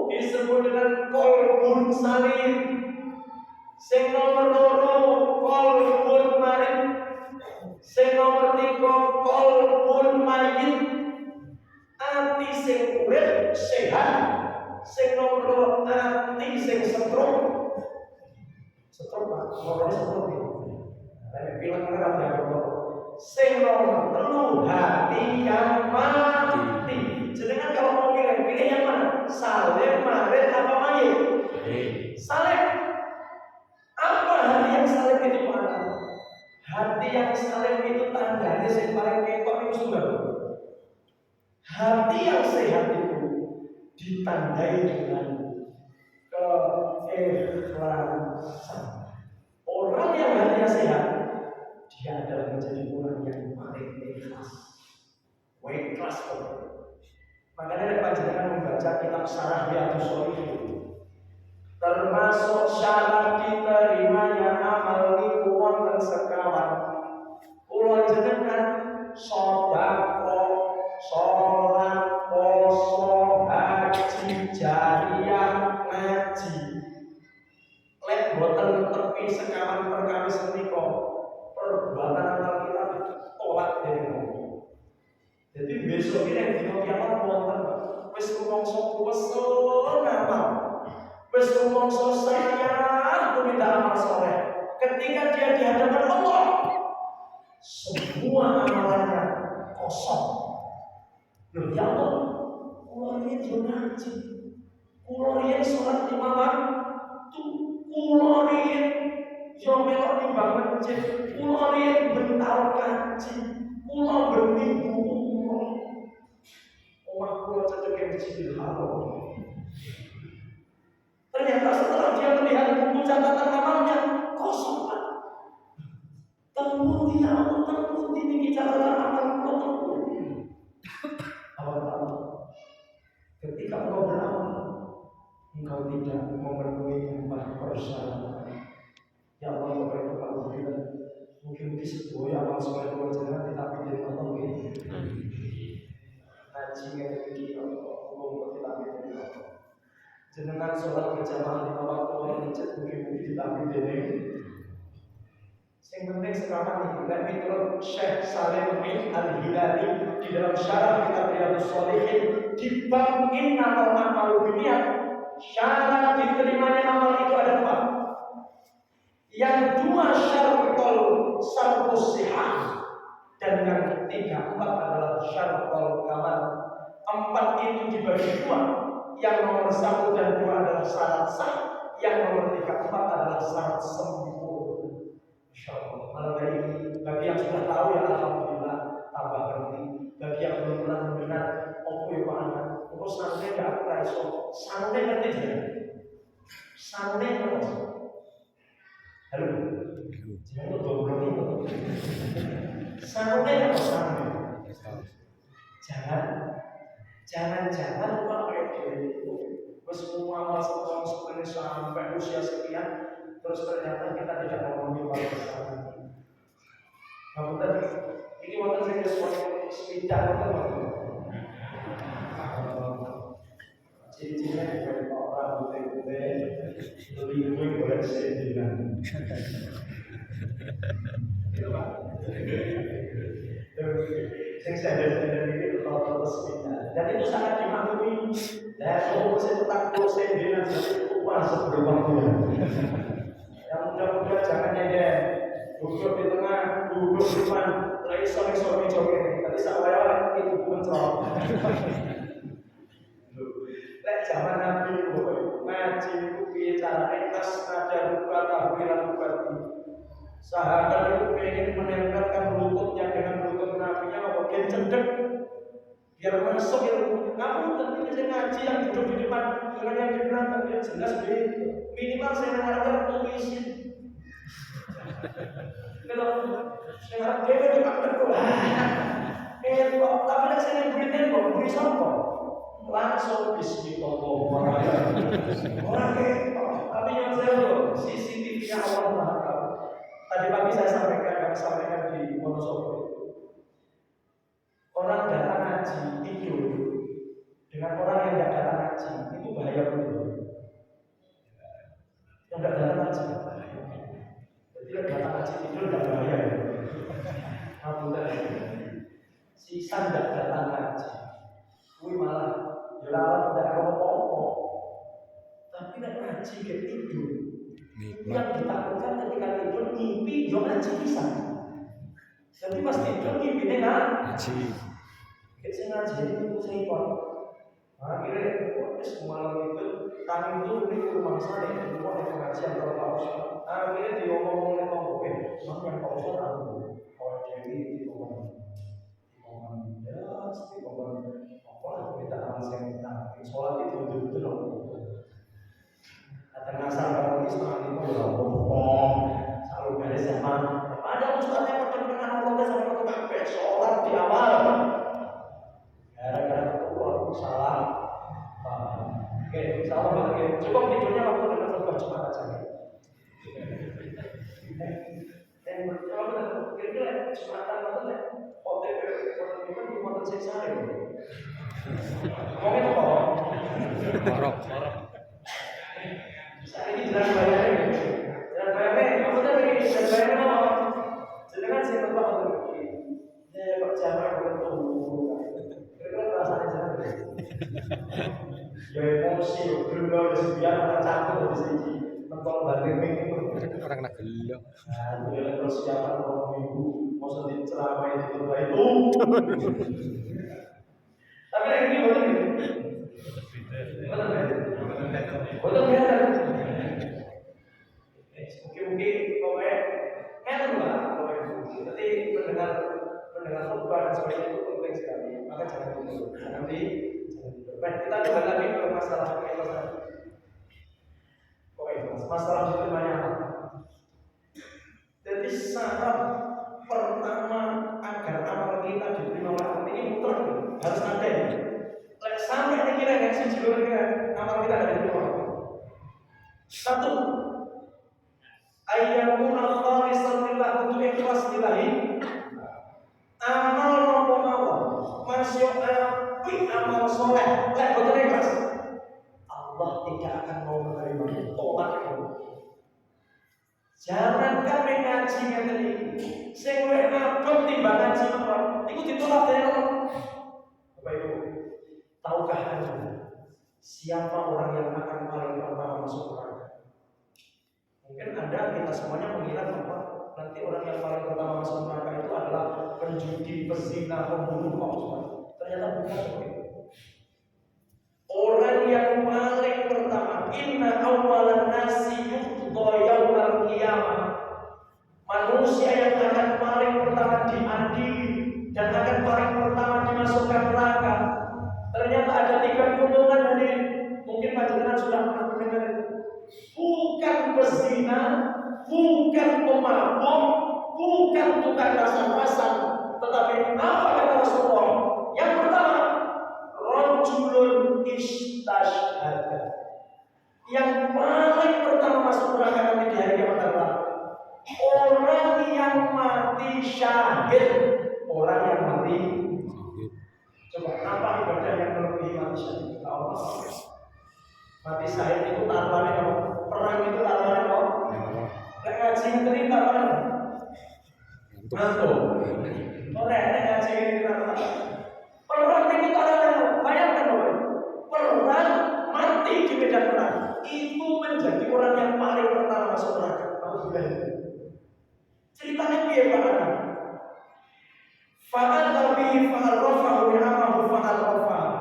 disebut dengan kolbun salim. Sing nomor 2 kolbun marin. Sing nomor 3 kolbun mayit. Ati sing urip sehat. Sing nomor 2 ati sing setrum. Setrum Pak, nomor setrum iki. Lah bilang ora ada. Sing nomor 3 hati yang mati. Jenengan kalau mau pilih yang mana? Saleh, marit, apa mayit? Saleh. Apa hati yang saleh itu mana? Hati yang saleh itu tandanya yang paling ketok itu sudah. Hati yang sehat itu ditandai dengan keikhlasan. Orang yang hatinya sehat, dia adalah menjadi orang yang paling ikhlas. Ikhlas. Makanya panjenengan membaca kitab Syarah Riyadhus Shalihin, termasuk syarat diterimanya amal niku wonten sekawan. Kula jenengan sedekah, salat, poso, haji, jariyah, ngaji. Lek boten tepi sekawan perkawis menika, perbuatan amal kita tolak dening Allah. Jadi besok ini yang dino kiamat wonten wis rumangsa kuwasa ngamal. Wis rumangsa sayang tumindak amal saleh. Ketika dia di hadapan Allah, semua amalannya kosong. Loh ya Allah, kula riyen yo ngaji. Kula riyen salat 5 waktu. Kula riyen yo melok nimbang masjid. Kula riyen bentar kaji. Kula berminggu kula cocok yang dicicil haram. Ternyata setelah dia melihat buku catatan amalnya kosong Pak. Temuti Allah, temuti ini catatan amal temuti. Awal-awal ketika engkau beramal, engkau tidak memenuhi 4 persyaratan. Ya Allah, Bapak Ibu kalau berikan mungkin sebuah amal soleh kau jangan tetapi dari Allah ini. Ngaji yang tinggi Allah, umum tetapi dari Allah. Jenengan sholat berjamaah 5 waktu yang dicet mungkin tetapi dari. Yang penting sekarang ini, Nabi Turun Syekh Salim bin Al-Hilali di dalam syarah kitab Riyadhus Shalihin di bab innamal a'malu binniyat. Syarat diterimanya amal itu ada 4. Yang 2 syartus sihah dan yang ketiga 4 adalah syaratul kamal. 4 itu dibagi 2. yang nomor 1 dan 2 adalah syarat sah, yang nomor 3, 4 adalah syarat sempurna. Insya Allah. Malam hari ini bagi yang sudah tahu ya alhamdulillah tambah ngerti. Bagi yang belum pernah mendengar, opo yo anak, opo santai gak aku iso. Santai ngerti ya? Santai ngerti. Halo. Jangan lupa belum itu. Santai atau santai? Jangan lupa kayak gitu. Semua amal setahun sebenarnya sampai usia sekian, terus ternyata kita tidak memenuhi warisan. Kamu tadi, ini waktu saya sesuatu sepeda ciri-cirinya juga orang putih-putih, lebih boleh sedilan. Itu Pak. Saya ini total sepeda. Dan itu sangat dimaklumi. Dan kalau saya tetap sedilan jadi upah sebelum waktunya. Yang mudah-mudahan jangan nyender. Duduk di tengah, duduk di depan, lagi sore-sore joget. Tadi saya itu mencrot. Lek zaman Nabi ngaji itu bicara etas nada buka tahwilan bupati. Sahabat itu pengen menempelkan lututnya dengan lutut Nabi-nya apa biar cedek, biar masuk ilmu. Namun ketika saya ngaji yang duduk di depan dengan yang di belakang dia jelas begitu. Minimal saya dengarkan tulisin. Kalau saya harap dia itu tak berdoa. Tapi saya yang berikan kok, beri sopo. Langsung bismillahirrahmanirrahim. Orang tapi yang saya loh, CCTV-nya Allah Maha Tahu. Tadi pagi saya sampaikan di Wonosobo itu. Orang datang ngaji tidur dengan orang yang tidak datang ngaji itu bahaya betul. Yang tidak datang ngaji bahaya. Jadi yang datang ngaji tidur tidak bahaya. Alhamdulillah. Sisa tidak datang ngaji, kui malah jelas tidak apa-apa. Tapi nak ngaji ke tidur. Yang ditakutkan ketika tidur mimpi, yo ngaji bisa. Jadi pas tidur mimpi ngaji. Kita ngaji itu saya ikut. Akhirnya semalam itu kami itu di rumah saya di rumah yang pengajian kalau paus. Akhirnya diomong oleh Pak Mang yang paus tahu. Kalau jadi diomong ya, pasti ngomong apa kita harus yang kita sholat itu betul-betul loh. Ada ngasal kalau ini setengah lima udah ngomong selalu garis zaman. Ada ustadznya pertentangan Allah sama tukang sholat di awal. Gara-gara ketua salah. Oke, salah banget. Cukup tidurnya waktu dengan khutbah Jumat aja. Dan kalau kira-kira Jumatan itu OTP itu Jumatan siksa ya. Ngomongin apa? Korok. Saat ini jalan bayarnya. Jalan bayarnya, apa tadi? Jalan bayarnya apa? Sedangkan saya lupa untuk ya kok jalan bertemu. Kira-kira perasaannya jalan. Ya emosi, belum sebiar campur di sini. Mentol banding itu. Orang nak gelo. Nah, itu persiapan orang minggu, mau sedih ceramah itu itu. Tapi yang ini boleh betul biasa. Mungkin pokoknya kan lah, nanti mendengar khutbah dan sebagainya itu penting sekali. Maka jangan tidur. Nanti baik, kita coba lagi ke masalah keikhlasan. Masalah diterimanya apa? Jadi syarat pertama agar amal kita diterima oleh Allah ini mutlak harus ada. Sampai kira yang sejujurnya amal kita ada diterima. Satu, ayyakuna khalisan lillah, untuk ikhlas lillahi. Amal nopo mawon masih apik amal soleh, lek boten ikhlas, Allah tidak akan mau menerima tobat kamu. Jangankan ngaji ngeten iki, sing luwih abot timbang ngaji mawon, iku ditolak dari Allah. Bapak Ibu, tahukah Anda siapa orang yang akan paling pertama masuk neraka? Mungkin Anda, kita semuanya mengira bahwa nanti orang yang paling pertama masuk neraka itu adalah penjudi, pezina, pembunuh, ternyata bukan seperti itu. Orang yang paling pertama, inna awwalan nasi yuqda yaumal qiyamah. Manusia yang akan paling pertama diadili dan akan paling pertama dimasukkan neraka. Ternyata ada 3 golongan dari mungkin panjenengan sudah pernah mendengar itu. Bukan pezina, bukan pemabuk, bukan tukang rasan-rasan, tetapi apa kata Rasulullah? Yang pertama, rajulun istashhada. Yang paling pertama masuk neraka nanti di hari kiamat adalah orang yang mati syahid. Orang yang mati. Coba apa ibadah yang melebihi mati syahid? Allah. Mati syahid itu taruhannya apa? Perang itu taruhannya apa? Nek ngaji ini taruhannya ngantuk. Nek ngaji ini taruhannya. Perang itu taruhannya. Bayangkan loh. Perang mati di medan perang itu menjadi orang yang paling pertama masuk neraka. Ceritanya piye Pak? Fa'al tabi fa'al rafahu ni'amahu fa'al rafahu.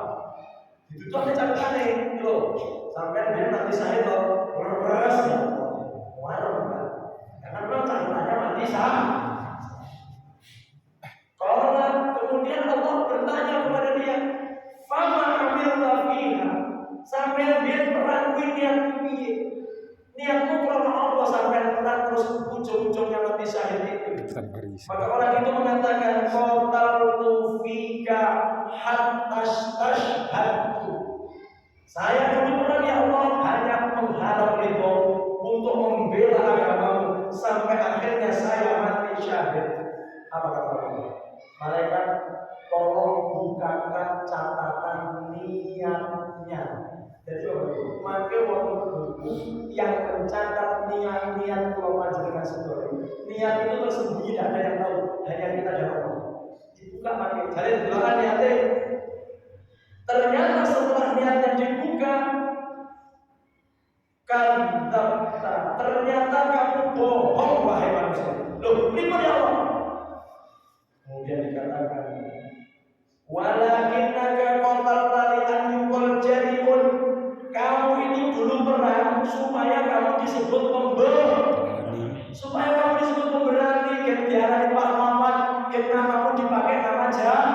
Itu tuh ada catatannya loh. Sampai dia nanti saya loh beras ya. Warung kan. Karena memang catatannya mati sah. Kalau kemudian Allah bertanya kepada dia, fama amilta fiha. Sampai dia perang niat piye? Niatmu karena Allah sampai perang terus ujung-ujungnya mati syahid itu. Maka orang itu mengatakan qataltu fika hatta tashhadu. Saya dulu pernah ya Allah hanya mengharap ridho untuk membela agamamu sampai akhirnya saya mati syahid. Apa kata Allah? Malaikat tolong bukakan catatan niatnya. Jadi maka waktu buku yang mencatat niat-niat kalau panjenengan sendiri. Niat itu tersembunyi, tidak ada yang tahu, hanya kita dan Allah. Dibuka pakai jari belakang niatnya. Ternyata setelah niatnya dibuka, kadzabta. Ternyata kamu bohong wahai manusia. Loh, ini ya Allah. Kemudian dikatakan, walakinnaka qatalta li an yuqal jariun. Kamu itu dulu perang supaya kamu disebut pemberani. Supaya kamu disebut pemberani, diarani Pak Muhammad, karena kamu dipakai nama jahat.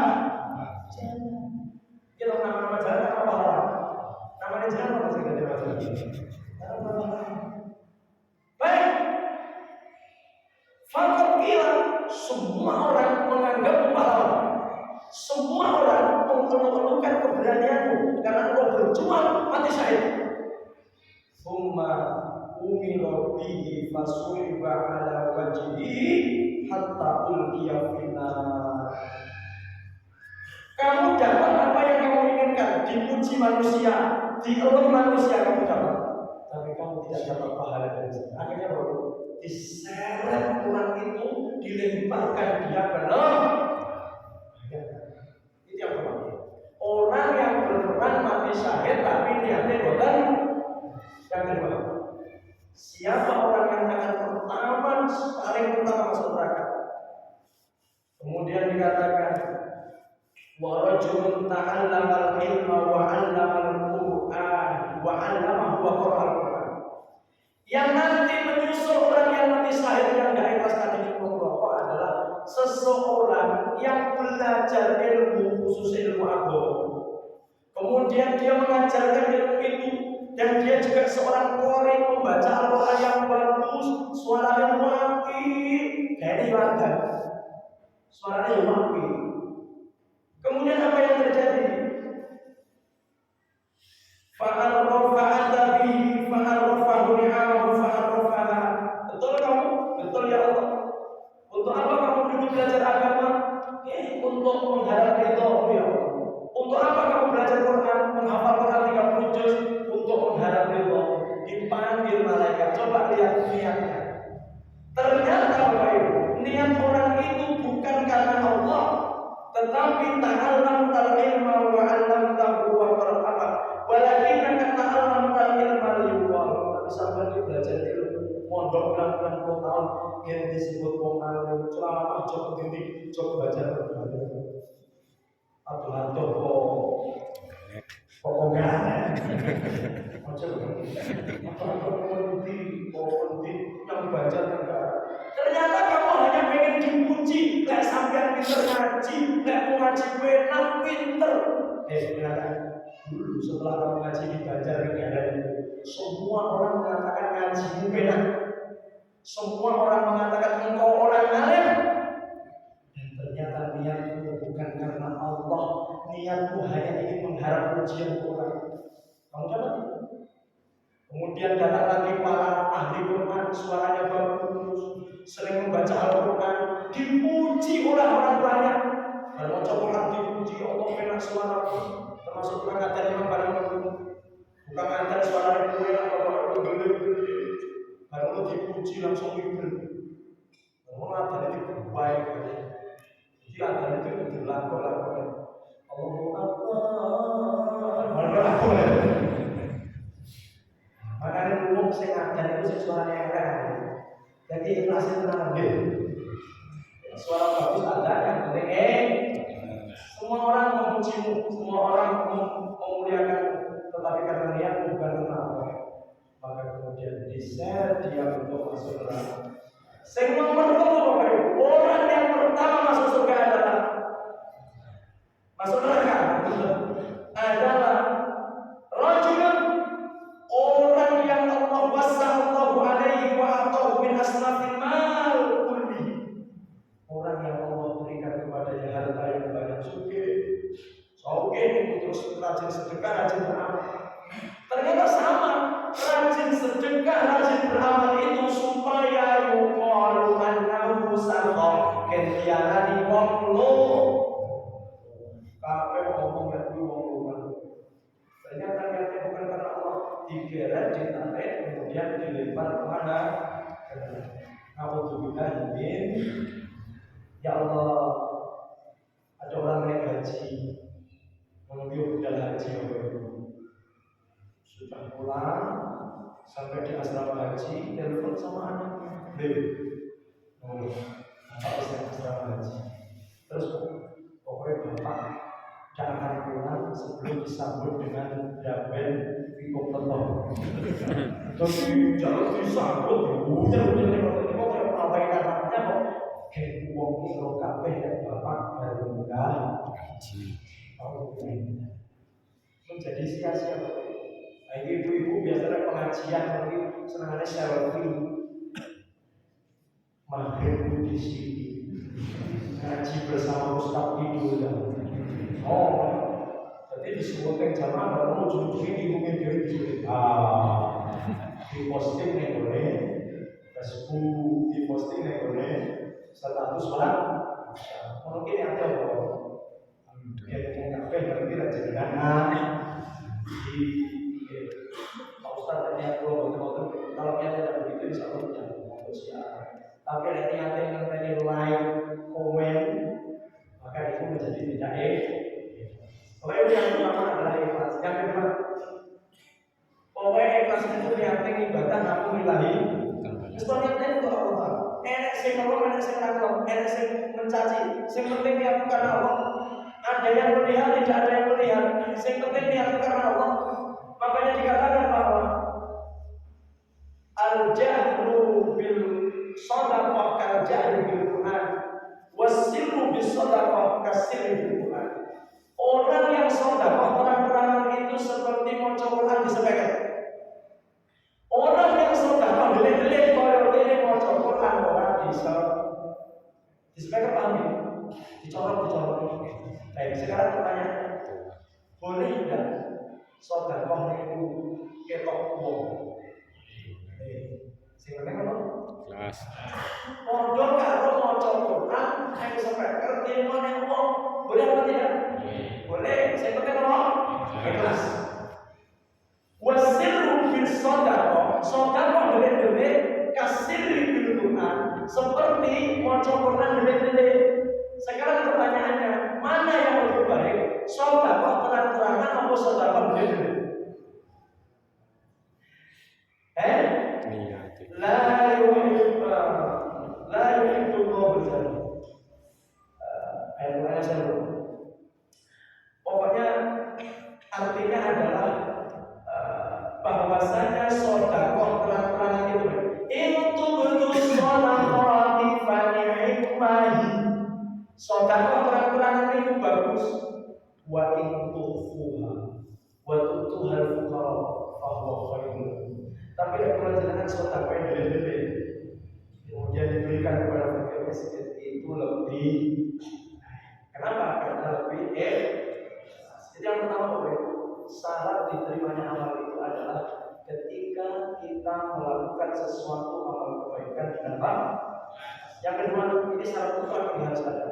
Kita nama jahat apa orang? Namanya jahat apa sih nama jahat? Baik. Fakot kira semua orang menganggap pahlawan. Semua orang mengeluhkan keberanianmu karena engkau berjuang mati syahid. Summa umiro bihi fasuliba ala wajhihi hatta ulqiya finnar. Kamu dapat apa yang kamu inginkan, dipuji manusia, dieluk manusia kamu dapat, tapi kamu tidak dapat pahala dari sana. Akhirnya baru diseret orang itu, dilemparkan dia ke neraka. Itu yang pertama. Orang yang berperang mati syahid tapi niatnya bukan. Yang kedua, siapa orang yang akan paling pertama masuk neraka? Kemudian dikatakan, wa rajulun ta'allama al-ilma wa 'allama al-Qur'an wa 'allamahu wa qara'a al-Qur'an. Yang nanti menyusul orang yang mati syahid yang tidak ikhlas tadi merokok adalah seseorang yang belajar ilmu khusus ilmu agama. Kemudian dia mengajarkan ilmu itu dan dia juga seorang qari pembaca Al-Qur'an yang bagus, suaranya apik, dari warga. Suaranya apik. Kemudian apa yang terjadi? Fa'al rafa'ata bihi fa'al rafa'hu ni'amahu fa'al rafa'ha. Betul kamu? Betul ya Allah. Untuk apa kamu dulu belajar agama? Untuk mengharap ridho ya Allah. Untuk apa kamu belajar Quran, menghafal Quran 30 juz? Untuk mengharap ridho. Dipanggil malaikat. Coba lihat niatnya. Ternyata Bapak Ibu, niat orang itu bukan karena Allah, tetapi ta'allam al-ilma wa 'allamtahu wa qara'a. Walakinaka ta'allam al-ilma liwal. Tapi sampai dia belajar ilmu mondok bulan-bulan 10 tahun yang disebut wong alim, ceramah coba gini, coba baca Quran. Aturan toko. Pokoknya macam apa yang baca negara. Ternyata kamu hanya pengen dipuji, nggak sampai pinter ngaji, nggak mau ngaji enak pinter. Ternyata dulu setelah kamu ngaji di Banjar negara itu, semua orang mengatakan ngajimu enak, semua orang mengatakan engkau orang alim. Dan ternyata niatmu bukan karena Allah, niatmu hanya ingin mengharap pujian orang. Kamu dapat? Kemudian datang lagi para ahli Quran, suaranya bagus, sering membaca Al-Quran, dipuji oleh orang banyak. Dan macam orang dipuji, Allah enak suara, termasuk orang kata Imam Barakallahu, bukan ada suara yang enak, kalau gede-gede, kalau dipuji langsung mikir. Kalau ada itu baik, jadi ada itu lagu-lagu. Allahu Akbar. Makanya umum sing adan itu sing suaranya yang keren. Jadi ikhlasnya tenang deh. Suara bagus ada yang penting semua orang memujimu, semua orang memuliakan, tetapi karena niat bukan karena apa. Maka kemudian di-share dia untuk masuk neraka. Sing nomor telu orang yang pertama masuk surga adalah masuk neraka adalah rajulun, orang yang Allah wasallallahu alaihi wa atahu min asnafil mal kulli, orang yang Allah berikan kepadanya harta yang banyak, suge terus rajin sedekah, rajin beramal. Ternyata sama, rajin sedekah, rajin beramal itu supaya yuqalu annahu sadaqah kentiarani wong lo. Kabeh ngomong nek kuwi wong luar. Ternyata niatnya bukan karena Allah, digeret, ditarik, kemudian dilempar kemana? Alhamdulillah, ya Allah, ada orang naik haji, menunggu budal haji, sudah pulang sampai di asrama haji, telepon sama anaknya, bapak istri asrama haji, terus pokoknya bapak jangan pulang sebelum disambut dengan dabel pikuk telur. Tapi jangan disambut, hujan-hujan ini kok kayak mengabaikan anaknya kok. Uang kilo kabeh dan bapak baru enggak menjadi sia-sia. Nah, ibu-ibu biasanya pengajian tapi senangannya selfie. Maghrib di sini ngaji bersama Ustaz Idul. Oh, jadi disebutkan jamaah baru ujung-ujungnya diumumin diri di sini. Di posting nih boleh, Facebook di posting nih boleh, status sholat. Mungkin yang ada kok. Yang ngapain nanti rajin di Pak Ustaz tanya kalau yang tidak begitu bisa jangan ngomong siapa. Tapi nanti ada yang nanti like, komen, maka itu menjadi tidak pokoknya yang pertama adalah ikhlas. Yang kedua, pokoknya ikhlas itu niatnya ibadah namun ilahi. Terus niatnya itu Allah. Enak sing ngomong, enak sing ngomong, enak sing mencaci. Sing penting niat karena Allah. Ada yang melihat, tidak ada yang melihat. Sing penting niat karena Allah. Makanya dikatakan bahwa al-jahru bil shadaqah kal jahri bil Quran, wasirru bis shadaqah kasirri bil Quran. Orang yang sedekah terang-terangan itu seperti maca Quran di speaker. Orang yang sedekah delik-delik koyo dene maca Quran ora bisa. Di speaker paham? Dicorot. Baik, sekarang pertanyaannya, boleh tidak sedekah niku ketok wong? Sing penting apa? Jelas. Pondok karo maca Quran ning speaker dimane wong. Boleh apa tidak? Boleh. Saya penting apa? Ikhlas. Wasirru bil shadaqah. Shadaqah delik-delik kasirri bil Quran. Seperti maca Quran delik-delik. Sekarang pertanyaannya, mana yang lebih baik? Shadaqah terang-terangan atau shadaqah delik-delik? La yuhibbu Allah berjalan. Ayat-ayat saya pokoknya artinya adalah Sedekah terang-terangan itu bagus. Wa in tukhfuha wa tu'tuhal fuqara fa huwa khairun. Tapi kalau jenengan sedekah dele-dele kemudian diberikan kepada fakir miskin itu lebih. Kenapa? Karena lebih Jadi yang pertama syarat diterimanya amal itu adalah ketika kita melakukan sesuatu amal kebaikan di dalam. Yang kedua, ini syarat utama yang harus ada.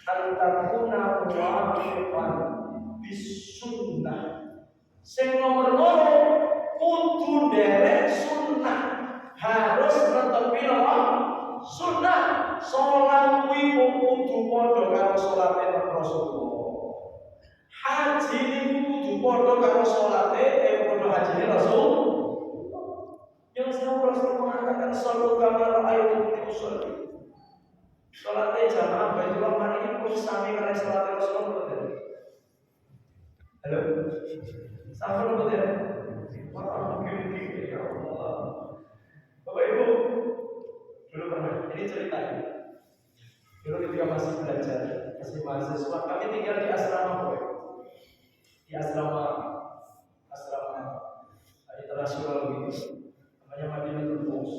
Antakuna muwafiqan bisunnah. Sing nomor loro kudu derek sunnah. Harus netepi sunnah. Salat kuwi kudu padha karo salate Rasulullah. Haji niku kudu padha karo salate padha hajine Rasul. Yang Rasul mengatakan sallu kama ra'aytumuni usolli. Salatnya jamaah Baitullah ini pun sami kali salat Rasulullah. Halo, sama betul ya? Ya Allah, Bapak Ibu, dulu pernah ini cerita ya. Dulu ketika masih belajar, masih mahasiswa, kami tinggal di asrama boy, di asrama internasional gitu, namanya Madinatul Furs.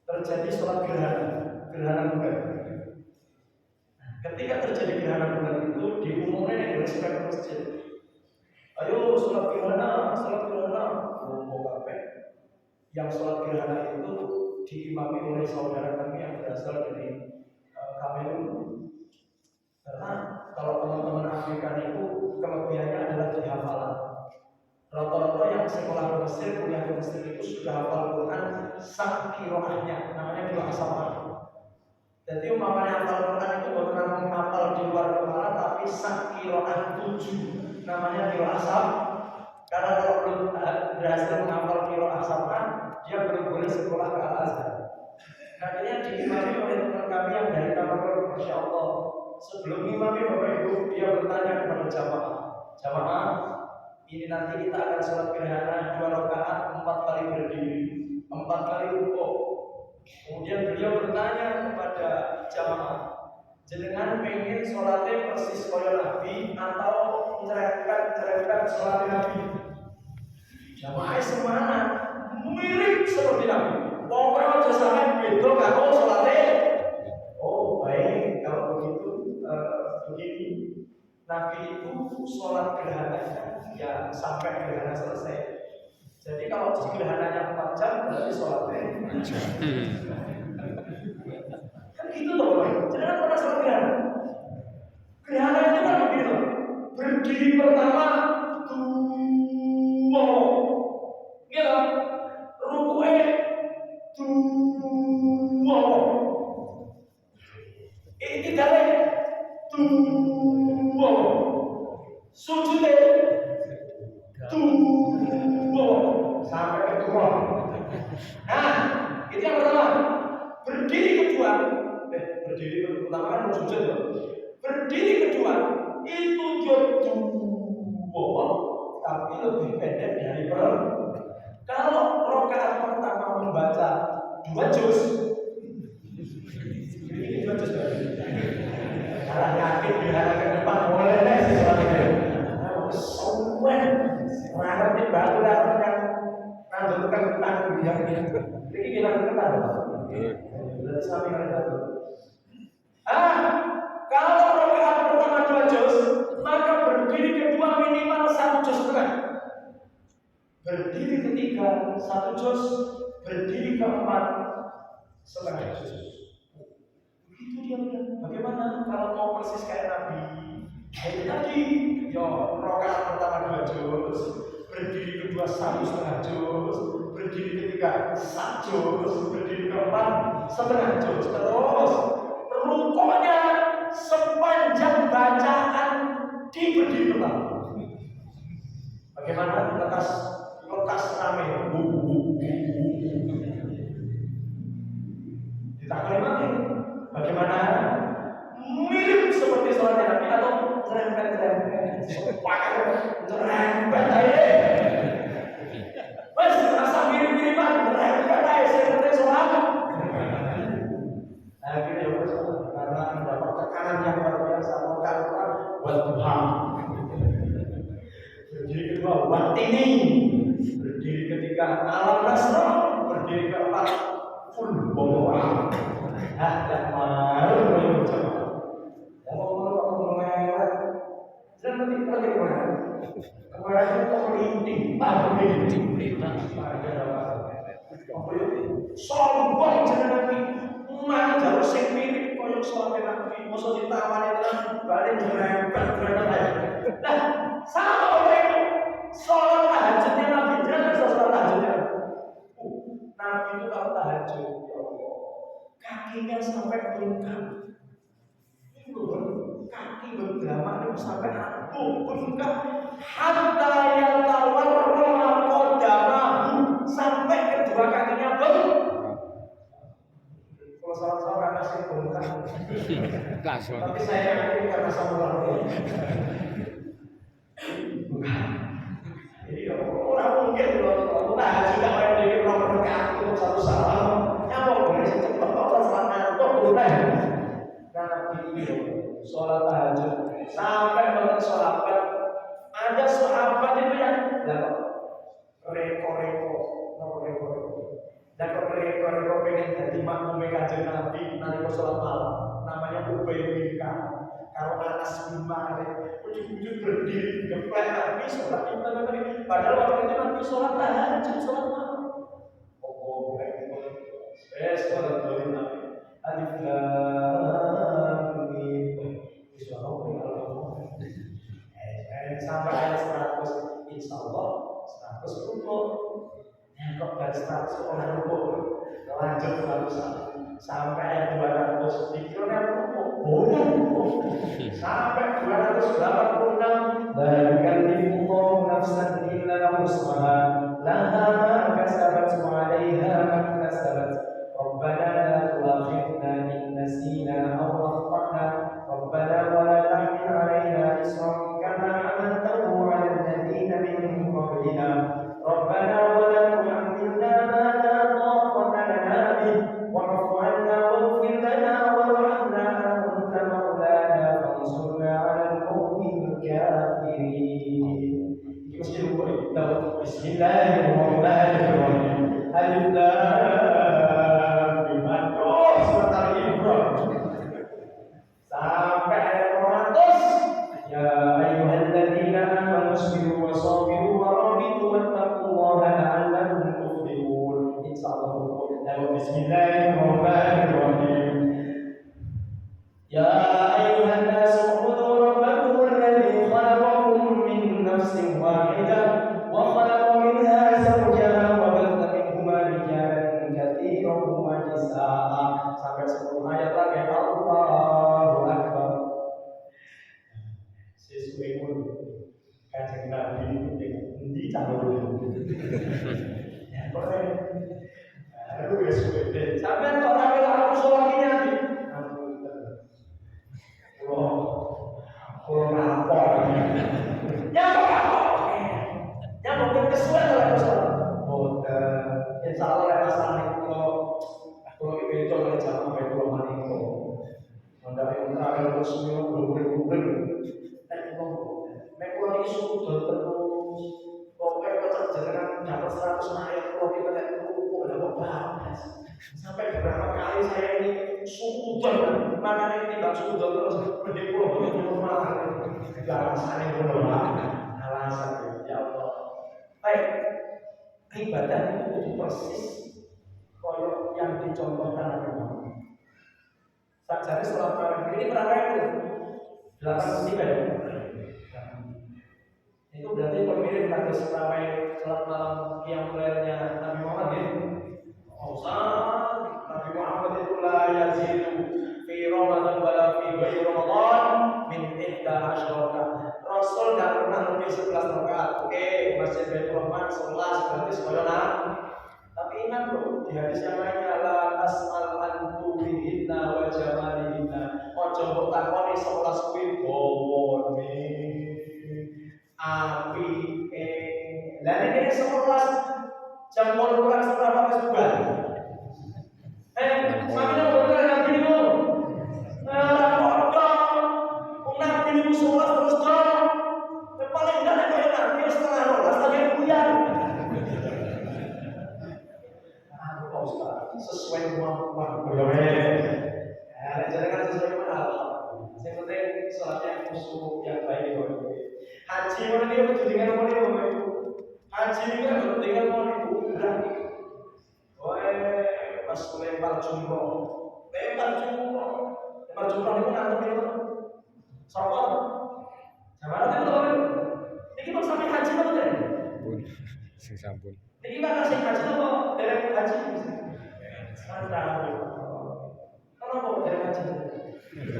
Terjadi sholat gerhana bulan. Ketika terjadi gerhana bulan itu diumumkan yang bereskan masjid. Ayo sholat gerhana. Mau kafe. Yang sholat gerhana itu diimami oleh saudara kami yang berasal dari Kamerun. Karena kalau teman-teman Afrika itu kelebihannya adalah di hafalan. Rata-rata yang sekolah di Mesir, kuliah di Mesir itu sudah hafal Quran sak kiroahnya, namanya kiroah sama. Jadi umpamanya hafal Quran itu bukan namanya hafal di luar kepala, tapi sak kiroah 7, namanya kiroah sama. Karena kalau belum berhasil menghafal kiroah sama, dia belum boleh sekolah ke Al-Azhar. Akhirnya diimami oleh teman kami yang dari Kamerun, Masya Allah. Sebelum imami Bapak Ibu, dia bertanya kepada jamaah, ini nanti kita akan sholat gerhana 2 rakaat 4 kali berdiri, 4 kali rukuk. Kemudian beliau bertanya kepada jamaah, jenengan pengen sholatnya persis kaya Nabi atau cerewet sholat Nabi? Jamaah semangat, mirip seperti Nabi. Pokoknya aja sampai beda kalau sholatnya. Oh baik, kalau begitu begini. Nabi itu sholat gerhananya ya sampai gerhana selesai. Jadi kalau gerhananya 4 jam berarti sholatnya kan gitu loh Pak. Jangan pernah sholat gerhana. Gerhana itu kan begini loh. Berdiri pertama dua, gitu. Rukuknya dua, ini tidaknya dua, sujudnya dua, sampai kedua. Nah, itu yang pertama. Berdiri kedua, berdiri pertama kan mau sujud loh. Berdiri kedua itu dua, tapi lebih pendek dari kalau rakaat pertama membaca 2 juz, ini 2 juz. Kalau yakin di hari ke depan boleh deh sesuatu. Semua orang di baru datang nandurkan tentang dia ini. Jadi kita kenal. Berarti sampai kita tahu. Kalau rakaat pertama 2 juz, maka berdiri kedua minimal 1 juz setengah. Berdiri ketiga 1 juz, berdiri keempat setengah juz. Begitu dia bilang. Bagaimana kalau mau persis kayak Nabi? Itu tadi, rakaat pertama 2 juz, berdiri kedua 1,5 juz, berdiri ketiga 1 juz, berdiri keempat setengah juz. Terus rukuknya sepanjang bacaan di berdiri pertama. Bagaimana lekas rame? Ditakoi mati. Bagaimana? Mirip seperti sholat Nabi atau cerempet-cerempet? Cerempet aja. Mas, rasa mirip-miripan, cerempet aja seperti sholat. Akhirnya karena mendapatkan Watini berdiri ketika Alam Nasra, berdiri keempat full bawa. Dan malu belum coba. Ya mau melewat. Jangan nanti kemana? Kemarin itu merinding, merinding. Sombong jangan nanti. Mana jauh sing mirip koyok soalnya nanti. Masa ditawani tenan balik merempet aja. Nah, sama orang itu. Sholat tahajudnya Nabi, jangan sholat tahajudnya. Nabi itu kalau tahajud, ya Allah, kakinya sampai bengkak. Itu kaki berdrama itu sampai bengkak. Hatta yang tawar qadamahu, sampai kedua kakinya bengkak. Kalau sholat masih bengkak. Tapi saya yakin karena sama orang. Jadi orang mungkin kalau tahajud tidak main di nomor kaki untuk satu salam, nyamuk boleh cepat kalau selama itu boleh. Nah ini sholat tahajud sampai bangun sholat ada sahabat itu yang reko pengen jadi makmum kanjeng Nabi nanti sholat malam, namanya Ubay bin Ka'ab. Kalau Anas bin Malik ujung-ujung berdiri geplek Nabi sholat itu, padahal waktu itu Nabi sholat tahajud, sholat malam. Oh, sholat dari Nabi. Alif lam mim. Sampai ayat 100, insya Allah 100 rukun. Kok dari 100 orang rukun, lanjut 101 sampai ayat 200 dikira boleh sampai 286. Barakallahu nafsan illa wus'aha laha ma kasabat wa 'alaiha ma kasabat. Rabbana la tu'akhidna in nasina aw akhtana. Rabbana wa la tahmil 'alaina isran kama 'amaltahu 'ala alladhina min qablina. Rabbana wa la tuhammilna ma la taqata lana bih wa'fu 'anna waghfir lana warhamna anta maulana fansurna 'alal qawmil kafirin. Bismillahirrahmanirrahim. Alif lam mim. Surat Al-Imran sampai ayat 200. Ya ayyuhalladzina amanu sabiru wa sabiru wa rabitu wattaqullaha la'allakum tuflihun. Insyaallah. Bismillahirrahmanirrahim. Ya ayyuhan nasu ubudu rabbakum alladzi khalaqakum min nafsin wahidah wa khalaqa minha zawjaha wa batha minhuma rijalan katsiran wa nisaa. Sampai 10 ayat lagi. Allahu akbar. Sesuai pun kanjeng Nabi di calon. Ya boleh. Aduh ya sudah. Sampai orang yang aku sholatnya di. Kalau lapor, ya mungkin kesulitan kalau sholat. Insya Allah ya masalah kalau itu oleh jamaah sampai 2 hari itu. Mendapat terakhir resmi belum. Nek kalau isu terus, pokoknya kalau jangan dapat 100 ayat kalau kita lihat ada apa? Sampai beberapa kali saya ini sudon, mana ini tidak sudon terus berdipul rumah, alasan yang benar, alasan ya Allah. Baik, ibadah itu persis koyok yang dicontohkan oleh Muhammad. Sajari sholat malam ini berapa itu? 83 ya. Itu berarti pemilik kata seramai sholat malam yang mulainya Nabi Muhammad ya. Nabi Muhammad itu la yazidu fi Ramadan wala fi ghairi Ramadan min 11 rakaat. Rasul enggak pernah lebih 11 rakaat. Oke, Masjid Baitur Rahman 11 berarti sebenarnya. Tapi ingat loh, di hadis yang lainnya la as'al an tuwihinna wa jamalihinna. Ojo mbok takoni 11 kuwi bowone. Api lan ini 11 jam puluhan seberapa kesubuhan? Sambil bergerak nabi itu, nabi itu sholat terus dong. Paling tidak ada yang nabi setengah rolas boleh. Ya, jangan sesuai dengan alhamdulillah. Yang penting sholatnya khusyuk yang baik itu. Haji mana dia dengan mana dia? Haji ini kan dengan mana dia? Wah, pas lempar jumroh, lempar jumroh itu nangkep itu. Sokor, sama itu betul. Ini mau sampai haji apa tidak? Pun, sing sampun. Ini kita kasih haji apa? Dari haji? Mantap. Kenapa dari haji?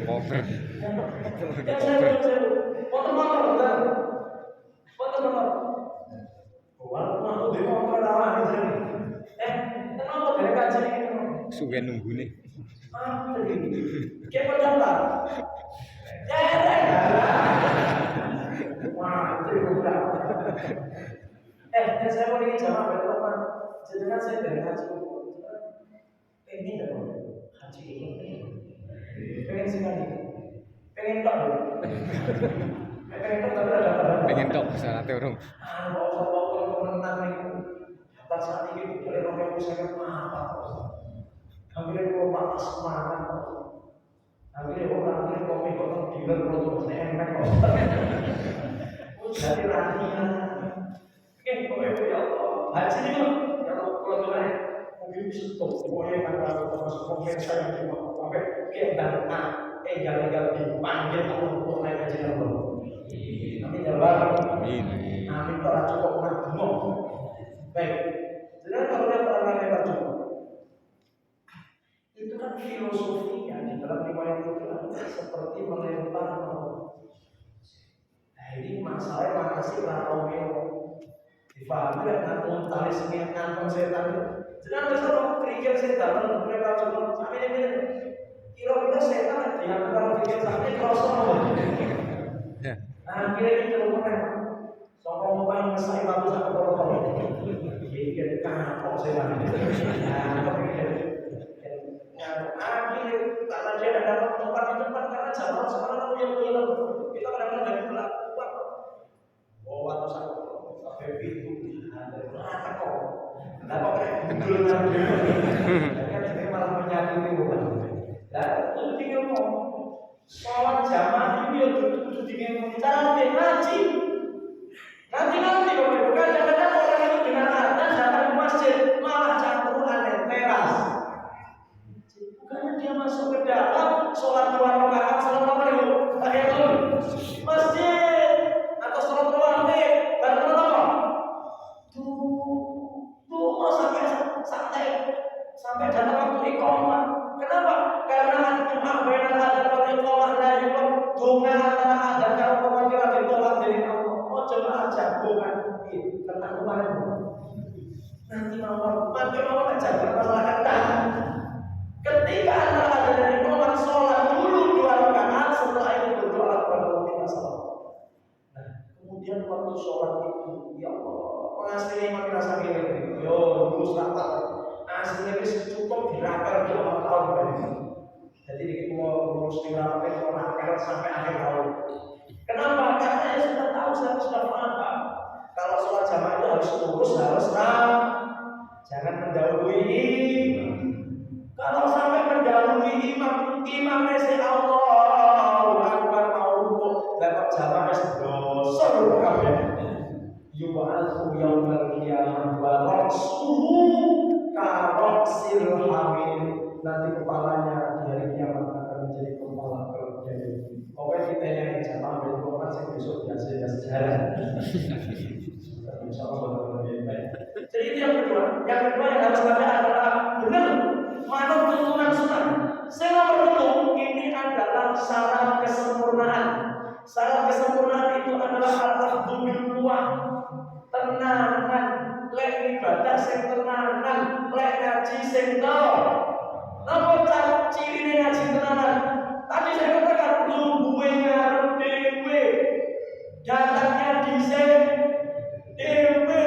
Motor. Ya saya, motor betul. Motor. Wah, di motor rawan di sini. Kenapa dari haji ini? Suwe nunggu nih. Kayak pendaftar. Wah, itu udah. Saya mau ingin jamaah berteman. Sedangkan saya dari haji. Ini dah, haji ini. Pengen sekali. Pengen tak? Pengen tak tapi ada. Pengen tok syaratnya orang. Kalau menang itu, pas saat ini boleh orang yang saya apa? Akhirnya kalau panas semangat. Akhirnya orang kopi kok dealer produk enak kok. Jadi latihan. Oke, ya Allah. Haji itu kalau tuan mungkin bisa tuh, pokoknya kalau masuk komen saya cuma sampai kita jangan dipanggil atau naik haji Allah. Amin ya Allah. Amin. Amin para cukup mantap. Baik. Jadi kalau dia pernah lewat cukup. Itu kan filosofinya di dalam riwayat itu seperti melempar mau. Nah ini masalahnya mana sih Romeo dipahami ya ngantong tali semir ngantong setan itu. Sedang besok kerikil setan mereka cuma sampai ini kira-kira setan diantara kerikil sampai kosong. Nah kira ini keluar sokong mau main mesai bagus atau kotor. Jadi kapok setan. Karena dia ada dapat tempat di tempat karena zaman sekarang yang punya kita kadang-kadang jadi pelakuan. Oh, atau satu sampai pintu ada rata kok. Kenapa kayak Google nanti? Kan jadi malah menyakiti bukan? Dan itu tinggal mau sholat jamaah ini ya tuh tinggal mau cantik ngaji. Nanti kalau bukan kadang-kadang orang itu dengan adzan datang ke masjid malah campur aneh teras. Karena dia masuk ke dalam sholat 2 rakaat selama itu masjid atau sholat rawatib baru apa? Tuh sampai datang waktu iqamah. Kenapa? Karena cuma benar ada waktu iqamah dari donga antara ada kalau pemanggilan ditolak dari Allah. Oh coba aja bukan tentang kemarin. Nanti mau aja masalah kata. Ketika anda ada dari rumah sholat dulu 2 rakaat setelah itu berdoa kepada Allah minta salam. Nah, kemudian waktu sholat itu, ya Allah, pengasih imam rasa gini, yo lulus rapat, aslinya itu cukup dirakal 2 tahun ini. Jadi kita mau lulus di rapat, mau rakal sampai akhir tahun. Kenapa? Karena ya sudah tahu, saya sudah paham. Kalau sholat jamaah itu harus lurus, harus jangan mendahului. Kalau sampai mendahului imamnya si Allah Akbar mau rukuk dapat jamaah dosa kabeh. Yub'atsu yaumal qiyamah wa ra'suhu karoksil hamil. Nanti kepalanya di hari kiamat akan menjadi kepala keledai. Pokoknya kita yang jamaah berkorban sih besok biasa sejarah. Jadi itu yang kedua. Yang kedua yang harus ada adalah benar manut tuntunan sunnah. Saya bertemu ini adalah syarat kesempurnaan. Syarat kesempurnaan itu adalah al-akhdhu bil quwwah. Tenanan, lek ibadah sing tenanan, lek ngaji sing tol. Napa cirine ngaji tenanan? Tadi saya katakan lumbuhe ngarep dhewe. Datangnya dhisik dhewe.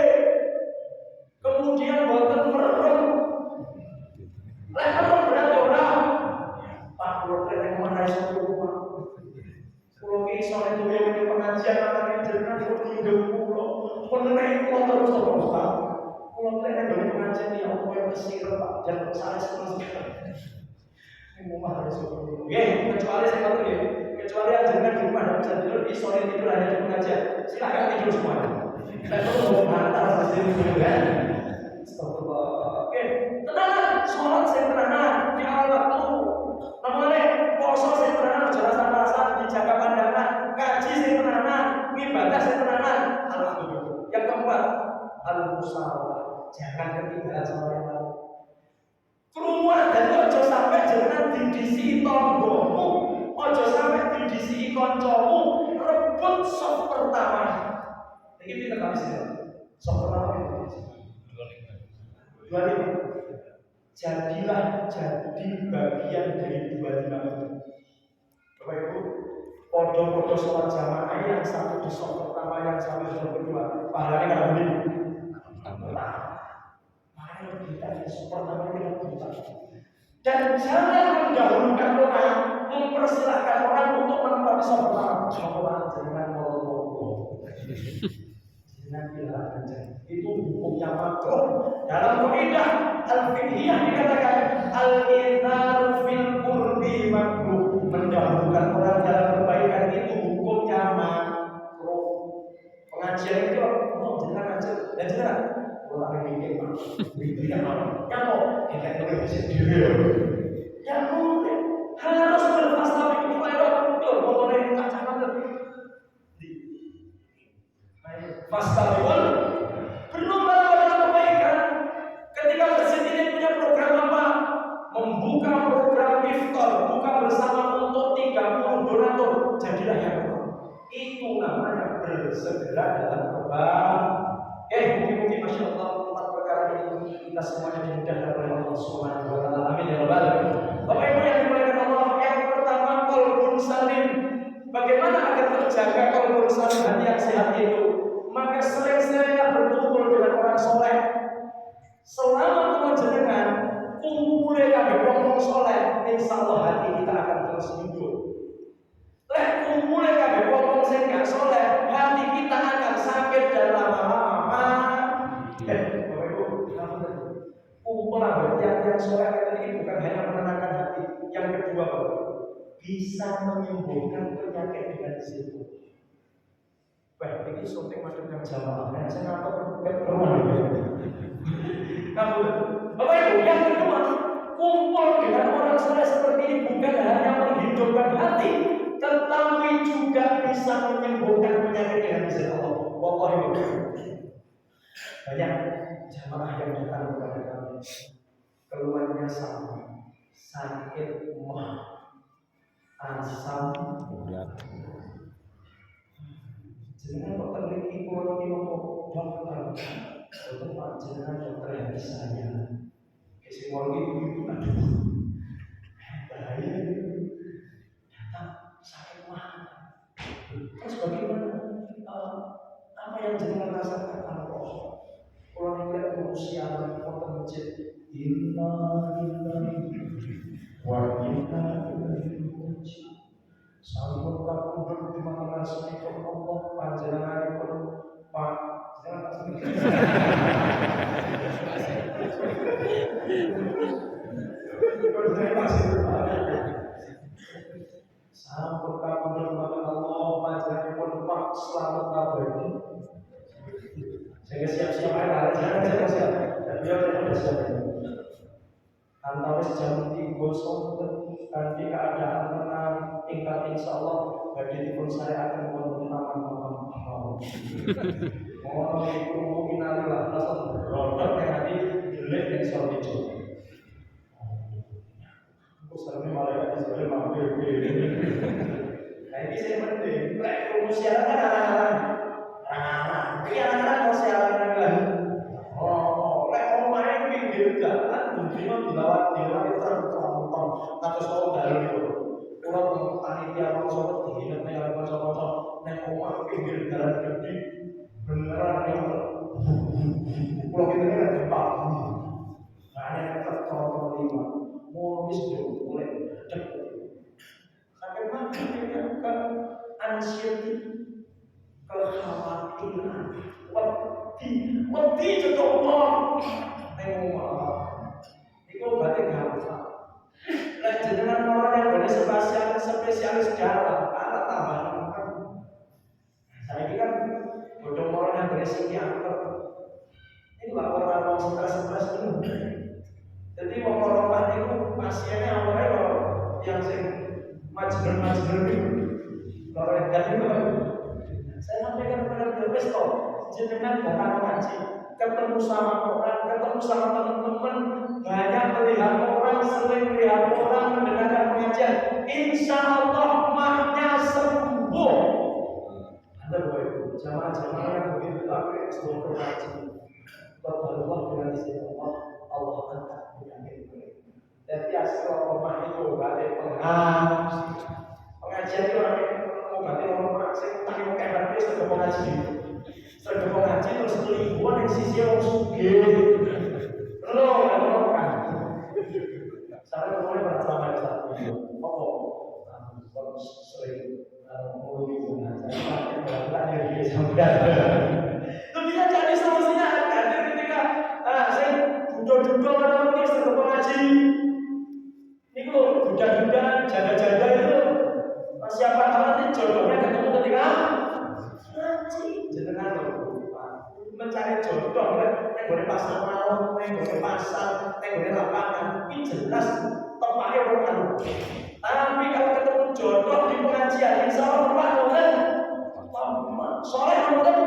Kemudian boten merem. Lek berarti orang Pak Dokter yang mana satu rumah. Kalau kisah itu yang pengajian anaknya jenengan itu hidup pulau, mengenai terus. Kalau mereka dari pengajian ya Allah yang kesir Pak, jangan salah seperti rumah harus syukur. Kecuali saya katakan ya, kecuali yang jenengan di rumah tidak bisa tidur, di sore tidur hanya di pengajian, silakan tidur semua. Saya perlu mau mantap saja tidur kan. Astagfirullah. Oke, tenang, sholat saya tenang di awal waktu. Namanya poso saya tenang, jelasan rasa dijaga pandangan, kaji saya tenang, ibadah saya tenang. Alhamdulillah. Yang keempat, al-musawarah. Jangan ketinggalan sama yang lain. Keluar dari ojo sampai jangan didisi tonggomu, ojo sampai didisi koncomu, rebut sop pertama. Ini kita kami sih, sop pertama itu 25. Jadilah jadi bagian dari 25 itu. Bapak Ibu, podo-podo sholat jamaah yang satu di sop pertama, yang satu di sop kedua, pahalanya kalau begini. Kita pertama kita buta. Dan jangan mendahulukan orang, mempersilahkan orang untuk menempati sholat pertama. Sholat jangan molor-molor. Jangan bilang aja. Itu hukumnya makruh. Dalam kaidah al-fiqhiyah dikatakan al-itharu fil qurbi makruh. Mendahulukan orang dalam kebaikan itu hukumnya makruh. Pengajian itu jangan aja. Dan jangan orang ini bikin apa? Kamu kita itu bisa diri. Ya boleh. Harus berfasta bikin file. Yo, boleh kacang lebih. Fasta bikin. Berlomba dalam kebaikan. Ketika masjid ini punya program apa? Membuka program iftar, buka bersama untuk 30 donatur. Jadilah yang pertama. Itu namanya bersegera dalam kebaikan. Mungkin Masya Allah 4 perkara ini kita semuanya dimudahkan oleh Allah Subhanahu wa Ta'ala. Amin ya Rabbal Alamin. Bapak Ibu yang dimuliakan Allah, yang pertama qalbun salim. Bagaimana agar terjaga qalbun salim, hati yang sehat itu? Maka sering-seringlah berkumpul dengan orang soleh. Selama jenengan kumpulnya kabeh wong soleh, insya Allah hati kita akan terus hidup. Lek kumpulnya kabeh wong sing gak soleh, hati kita akan sakit dan lama-lama kumpulan yang soleh ini bukan hanya menenangkan hati. Yang kedua, bisa menyembuhkan penyakit dengan situ. Wah, ini syuting macam yang jamaah. Saya ngapain berumah kamu, Bapak Ibu, yang kedua, kumpul dengan orang soleh seperti ini bukan hanya menghidupkan hati, tetapi juga bisa menyembuhkan penyakit dengan izin Allah. Wallahi banyak jamaah yang datang kepada kami, keluarnya sama, sakit mah, asam urat. Jangan kok terliti kalau ini mau dokter, untuk Pak jangan dokter yang saya. Psikologi itu aduh bahaya datang sakit mah. Terus bagaimana? Apa yang jangan rasakan Allah? Kalau tidak manusia kota masjid, inna lillahi wa inna ilaihi raji'un. Sampun kapundhut di mana rasulipun Allah panjenenganipun Pak sampun kapundhut di mana Allah panjenenganipun Pak selamat abadi. Saya siap-siap aja, jangan siap-siap. Dan beliau tidak siap. Antara jam 3 sore nanti keadaan tenang, tingkat insya Allah bagi pun saya akan menerima maaf. Mohon dikrumu inalilah langsung berodot yang nanti jelek yang soal itu. Aku selalu malah selalu mampir. Nah ini saya penting. Lek krumu siaran kan anak-anak. Ini anak-anak mau siaran lagi. Lek mau main pinggir jalan, bagaimana dilawat itu tertonton. Atau soal dari itu. Kalau panitia mau soal dihidup yang macam-macam, nek mau pinggir jalan gede, beneran itu. Kalau kita ni ada bahu, ada tertonton 5, mau bisnis boleh cepat. Sampai mana kita akan anxiety, kekhawatiran, wedi juga Allah. Tengok itu berarti gampang. Lek jenengan spesialis darah, alat tambahan. Saya ini kan bodong orang yang berpsikiater. Ini laporan orang stres itu. Jadi orang itu pasiennya orang yang sing majnun itu. Kalau yang tadi itu, saya sampaikan kepada beliau, besok jenengan datang ngaji, ketemu sama orang, ketemu sama teman-teman, banyak melihat orang, sering melihat orang, mendengarkan pengajian, insya Allah mahnya sembuh. Anda boleh jamaah-jamaah yang begitu akhir seluruh ngaji, berdoa dengan istighfar Allah angkat penyakit mereka. Dan biasa orang itu ada pengajian itu berarti orang maksud tadi mau kayak berarti serga pengaji terus kelingkuan yang sisi orang sugih lo kan saya mulai berceramah di satu apa sering mengulangi pengajian saya jadi sampai itu bisa jadi solusinya nanti ketika saya duduk-duduk orang ini serga pengaji ini lo budak-budak jaga-jaga itu siapa tahu nanti jodohnya ketemu ketika ngaji jenengan mencari jodoh yang boleh pasar malam, yang boleh pasar, yang boleh lapangan ini jelas tempatnya bukan. Tapi kalau ketemu jodoh di pengajian insya Allah bukan soleh bukan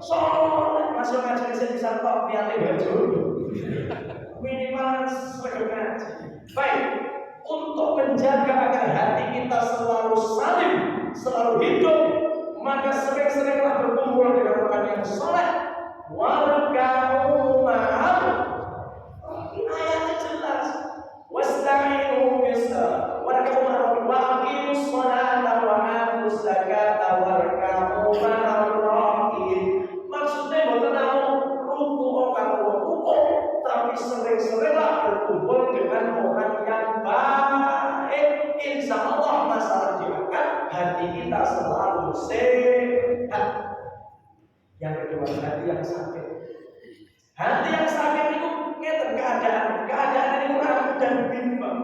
soleh masuk ngaji saya bisa top niatnya jodoh minimal sering ngaji. Baik, untuk menjaga agar hati kita selalu salim, selalu hidup, maka sering-seringlah berkumpul dengan orang yang saleh. Warka'u ma'al. Ini ayatnya jelas. Wasta'inu bis-sabr. Warka'u ma'al wa aqimus sholata wa atuz zakata warka'u ma'al raki'in. Maksudnya bukan ruku tapi sering-seringlah berkumpul dengan orang yang baik. Insya Allah masalah diangkat, hati kita selalu sehat. Yang kedua, hati yang sakit. Hati yang sakit itu ngeten keadaan ini ragu dan bimbang.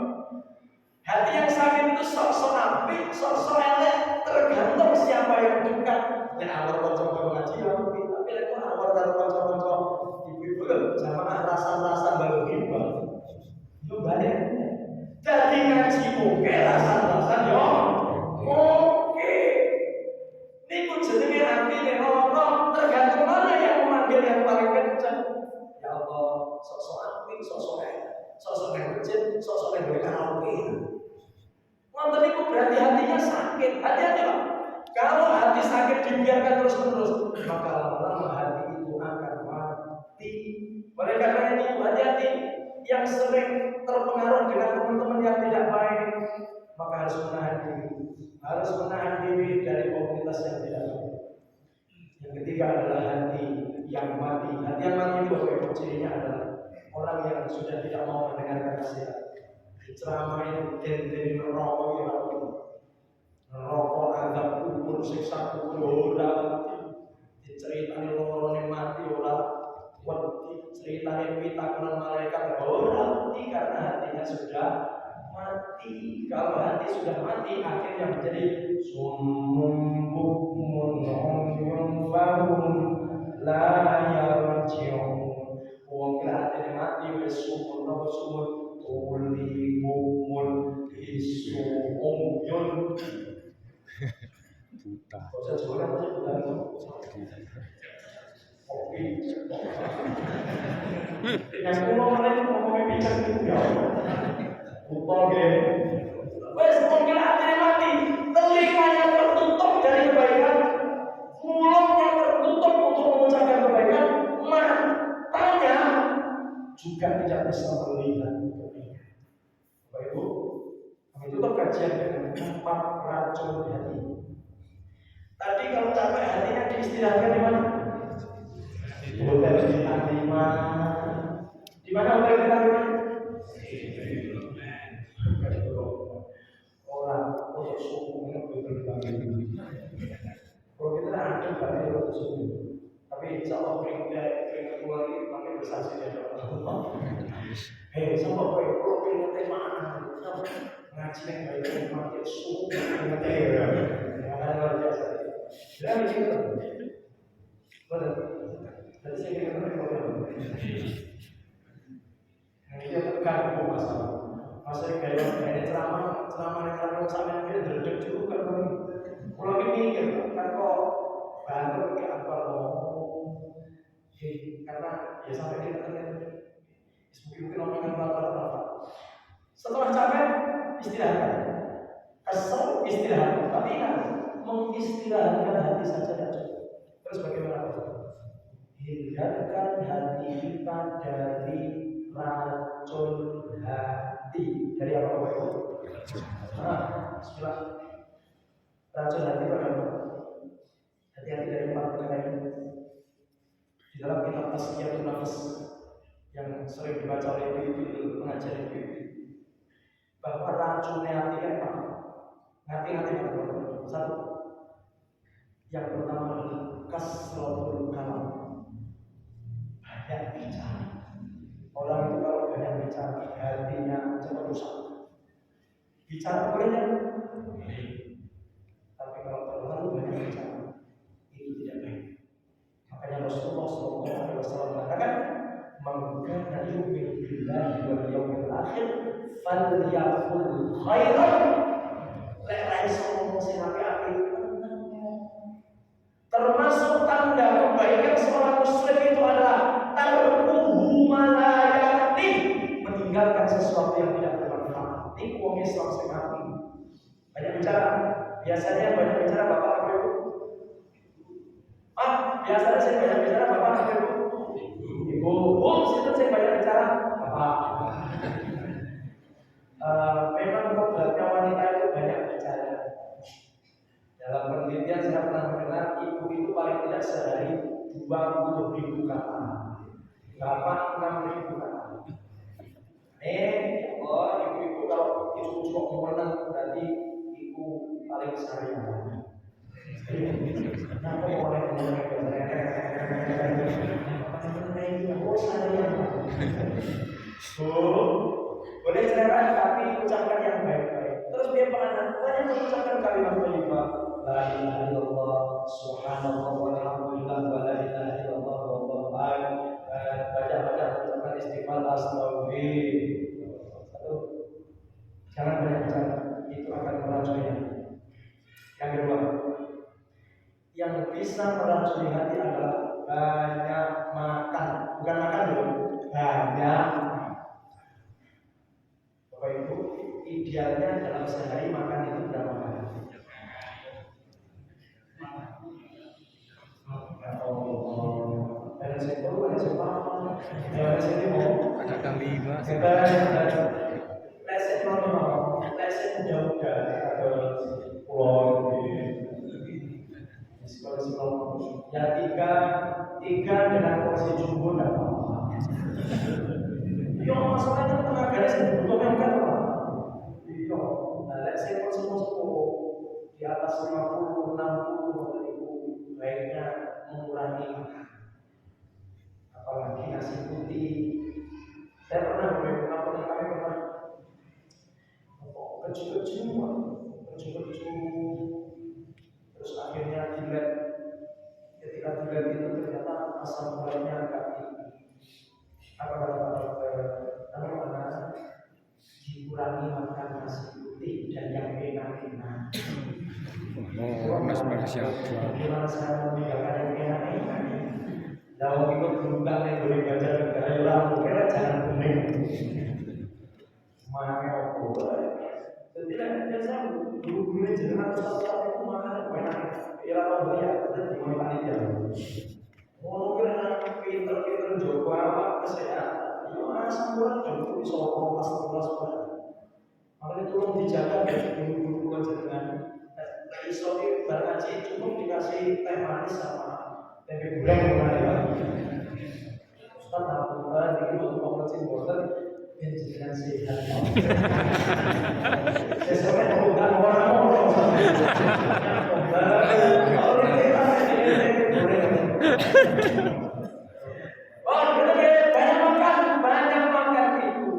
Hati yang sakit itu sok-sok apik, sok-sok elek, tergantung siapa yang dekat. Ya awal kanca-kanca ngaji ya, tapi lek awal karo kanca-kanca ibu-ibu jamaah rasa-rasa baru bimbang. Itu balik. Jadi ngaji oke, rasa-rasa yo oke. Niku jenenge atine rono, tergantung mana yang memanggil yang paling kencang. Ya Allah, sok-sok apik, sok-sok elek, sok-sok nang masjid, sok-sok nang karaoke. Wonten niku berarti hatinya sakit. Hati-hati, Pak. Kalau hati sakit dibiarkan terus-menerus, maka lama-lama hati itu akan mati. Oleh karena itu, hati-hati yang sering terpengaruh dengan teman-teman yang tidak baik, maka harus menahan diri. Harus menahan diri dari komunitas yang tidak baik. Yang ketiga adalah hati yang mati. Hati yang mati itu cirinya adalah orang yang sudah tidak mau mendengarkan nasihat. Ceramah itu dari neraka rokok anggap kubur siksa kubur ora diceritani lorone mati ora wedi ceritane pitakonan malaikat ora wedi karena hatinya sudah mati. Kalau hati sudah mati akhirnya menjadi summun bukmun umyun fahum la yarji'un. Wong hati mati wis summun tuli bukmun isu umyun buta. Bahasa Jawa apa sih buta? Kopi. Yang kulo mana itu kopi bijak itu ya. Buta ge. Wes mungkin hatinya mati, telinganya tertutup dari kebaikan, mulutnya tertutup untuk mengucapkan kebaikan, matanya juga tidak bisa melihat kebaikan. Bapak Ibu, kami tutup kajian dengan 4 racun hati. Tadi kalau capek hatinya diistirahatkan di mana? Hotel bintang 5. Di mana hotel bintang 5? Orang untuk suku hotel bintang 5. Kalau kita ada berarti untuk suku. Tapi insya Allah keringat keluar ini pakai bersaksi ya Allah. Hei, sama kalau keringatnya mana? ngaji yang baik mati suhu ya luar biasa. Jadi begitu. Betul. Jadi saya kira kalau dia tekan itu masalah kayak ceramah yang sama dia derdek juga kan. Kalau kita mikir kan kok baru ke apa karena ya sampai kita kan mungkin omongan apa. Setelah capek istirahat, kesel istirahat, tapi ingat mengistirahatkan hati saja tidak cukup. Terus bagaimana? Hindarkan hati kita dari racun hati. Dari apa itu? Bismillah. Racun hati bagaimana? Hati-hati dari empat perkara ini. Di dalam kitab Tazkiyatun Nafs yang sering dibaca oleh ibu-ibu pengajar ibu bahwa racunnya hati apa? Hati-hati satu. Yang pertama adalah kasratul kalam. Banyak bicara. Orang itu kalau banyak bicara hatinya cepat rusak. Bicara boleh ya? Tapi kalau terlalu banyak bicara itu tidak baik. Makanya Rasulullah SAW mengatakan, "Man kana yu'minu billahi wal yawmil akhir falyaqul khairan." Lek ra iso ngomong sing apik-apik. Termasuk tanda kebaikan seorang muslim itu adalah tarkuhu malayati, meninggalkan sesuatu yang tidak bermanfaat. Ini wong Islam sing apik. Banyak bicara. Biasanya banyak bicara Bapak Ibu. Biasanya saya banyak bicara Bapak Ibu. Ibu, situ saya banyak bicara Bapak. Memang kodratnya wanita itu banyak bicara. Dalam penelitian saya pernah mendengar ibu itu paling tidak sehari 20.000 kata. Bapak 6.000 kata. Ibu-ibu kalau itu cuma menang berarti ibu paling sehari-hari. Kenapa boleh boleh cerewet tapi ucapkan yang baik-baik. Terus dia banyak mengucapkan kalimat thayyibah. La ilaha illallah, subhanallah, walhamdulillah, wa la ilaha illallah, wallahu akbar. Baca ucapan istighfar, astagfirullah. Satu. Jangan banyak bicara, itu akan meracuni. Yang kedua, yang bisa meracuni hati adalah banyak makan. Bukan makan dulu, banyak. Bapak Ibu, idealnya dalam sehari makan itu berapa kali? Ada sepuluh, ada sepuluh, ada sepuluh. Kadang 5. Lesnya normal, lesnya mudah-mudah ada pulau di sekolah. Ya tiga dengan porsi jumbo dan apa? Yo masalahnya tenaganya sebetulnya bukan apa? Yo, lesnya porsi di atas 50, 60 ribu baiknya mengurangi makan. Apalagi nasi putih. Saya pernah kecil-kecil, terus akhirnya ketika dilihat itu ternyata asam uratnya agak tinggi. Apa kata Pak Dokter? Karena dikurangi makan nasi putih dan yang enak-enak. Mas siapa? Gimana sekarang meninggalkan yang enak-enak? Dalam itu berundang yang boleh baca negara orang kira jangan kuning. Makanya boleh. Jadi saya guru-gurunya jenengan ustaz-ustaz itu makan banyak. Kira apa ya? Terus dimulai panitia. Mau kira pinter-pinter Joko apa kesehatan? Ya asam urat Joko di Solo pas kelas. Makanya tolong dijaga ya guru-guru jenengan. Iso iki bar ngaji cukup dikasih teh manis sama tempe goreng kemarin. Ustaz Abdullah iki mau ngomongin boten jenengan sehat. Sesuai dengan orang-orang. Oh, banyak makan itu.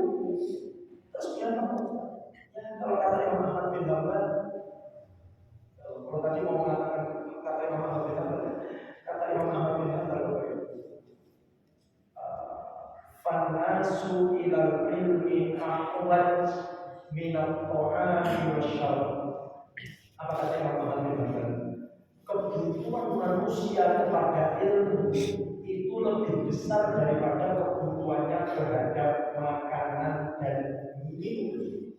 Terus bilang kalau kata akhurat minat ta'ami wa syarab. Apa kata Imam Muhammad? Kebutuhan manusia kepada ilmu itu lebih besar daripada kebutuhannya terhadap makanan dan minum.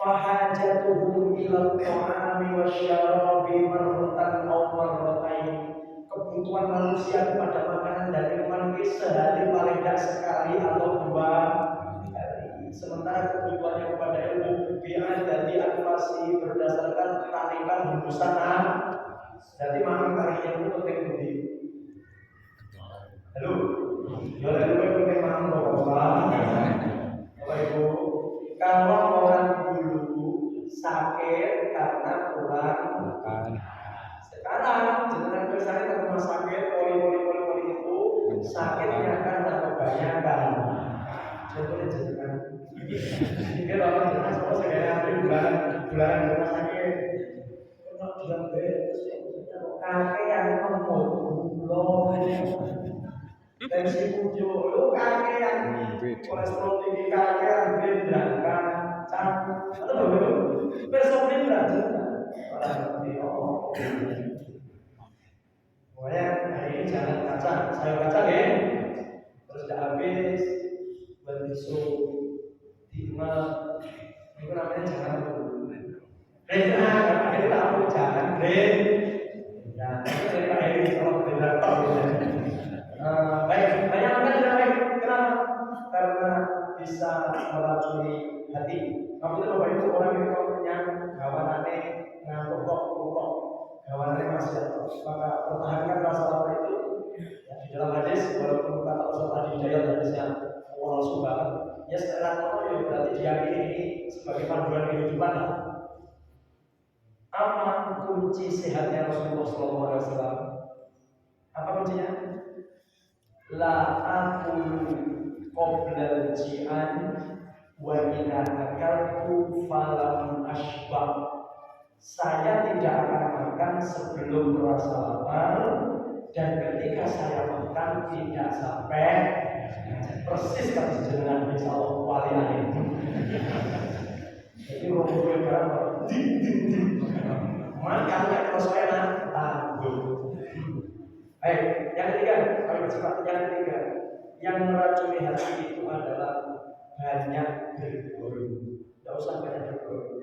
Fahajatuhum ila ta'ami wa syarabi marratan aw marratain. Kebutuhan manusia kepada makanan dan minuman sehari paling tidak sekali atau 2 kali. Sementara kebutuhannya kepada ilmu bi'adati anfasi berdasarkan tarikan hembusan nafas. Jadi makna tarikan itu penting budi. Halo, jualan itu penting makna Bapak Ibu. Kalau orang dulu sakit karena kurang makan, sekarang jenengan bersakit ke rumah sakit poli itu sakitnya karena kebanyakan. Contohnya jenengan, ini orang jenengan sama segala bulan rumah sakit, kalau diabetes kakek yang kemut, tensi muncul, lu kakek yang kolesterol tinggi, kakek yang berat, cantik, atau besok berat. Pokoknya hari ini jangan kacang, sayur kacang ya. Terus udah habis, besok timah, itu namanya jangan dulu. Rena, itu aku jangan Ren. Ya, itu dari Pak Heri kalau tidak tahu. Baik, banyak makan tidak baik. Kenapa? Karena bisa meracuni hati. Maksudnya Bapak Ibu orang yang kalau kenyang, gawanane ngantuk gawanane masih ada. Maka pertahankan rasa lapar itu. Ya, di dalam hadis, walaupun kata Ustaz Adi Hidayat hadisnya awal subhan, ya setelah itu ya berarti diyakini ini sebagai panduan kehidupan. Apa kunci sehatnya Rasulullah SAW? Apa kuncinya? La akulu qoblal ji'an wa idza akaltu falam ashba. Saya tidak akan makan sebelum merasa lapar, dan ketika saya makan tidak sampai persis kata jenengan insyaallah wali alim. Jadi rombongan berapa? Makannya kalau enak tangguh. Baik, yang ketiga, kami bercepat. Yang ketiga, yang meracuni hati itu adalah banyak bergaul. Tidak usah banyak bergaul.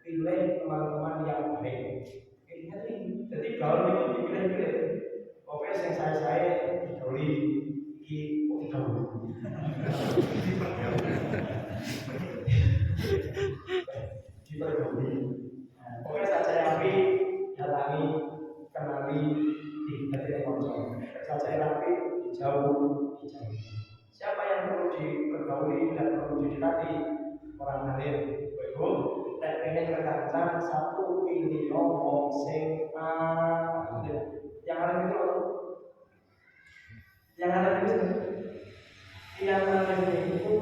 Pilih teman-teman yang baik. Ingat ini, jadi gaul itu dipilih-pilih. Pokoknya yang saya didoli, didoli. Dipergauli. Pokoknya saja rapi, datangi, kenali, dihati konco. Saja rapi, dijauh. Siapa yang perlu dipergauli dan perlu didekati? Orang alim. Ibu, dan pengen kekancang satu pilih ngomong sing yang alim itu apa? Yang alim itu yang alim itu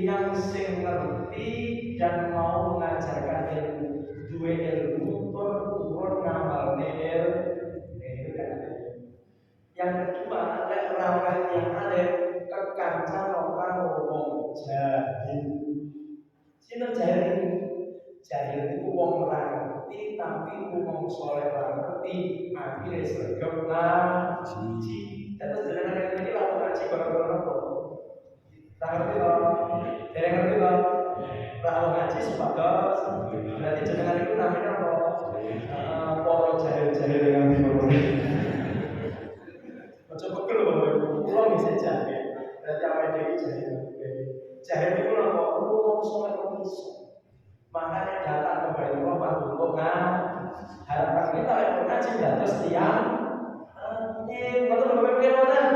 yang sing ngerti dan mau mengajarkan ilmu. Dua ilmu turun ngamalne itu kan. Yang kedua ada rawat yang ada kekancan orang ngomong jahil. Sinten jahil? Jahil itu wong ora ngerti tapi wong soleh ora ngerti akhire sregep ngaji. Terus jenengan iki lha ngaji gara-gara apa? Tak ngerti loh. Dereng ngerti loh. Kalau ngaji sepados, berarti jenengan itu namanya apa? Para jahil-jahil yang dimulai. Macam pegel Bapak Ibu, pulau bisa jahil. Berarti awal dari jahil. Jahil itu apa? Wong soleh kok iso. Makanya datang ke Baitullah untuk harapan kita yang ngaji dados tiyang. Betul Bapak Ibu kan?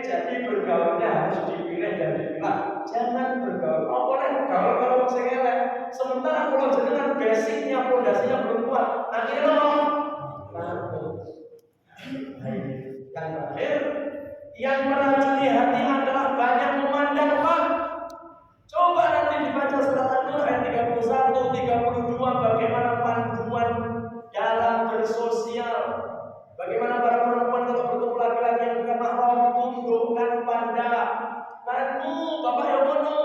Jadi bergaulnya harus dipilih dan dipilah. Jangan bergaul. Oh boleh bergaul kalau sing elek. Sementara kalau jenengan basicnya, pondasinya belum kuat, akhirnya yang terakhir, yang meracuni hati adalah banyak memandang orang. Coba nanti dibaca surat An-Nur ayat 31, 32 bagaimana panduan dalam bersosial. Bagaimana para perempuan kalau bertemu laki-laki yang bukan mahram tundukkan pada bapak yang mono.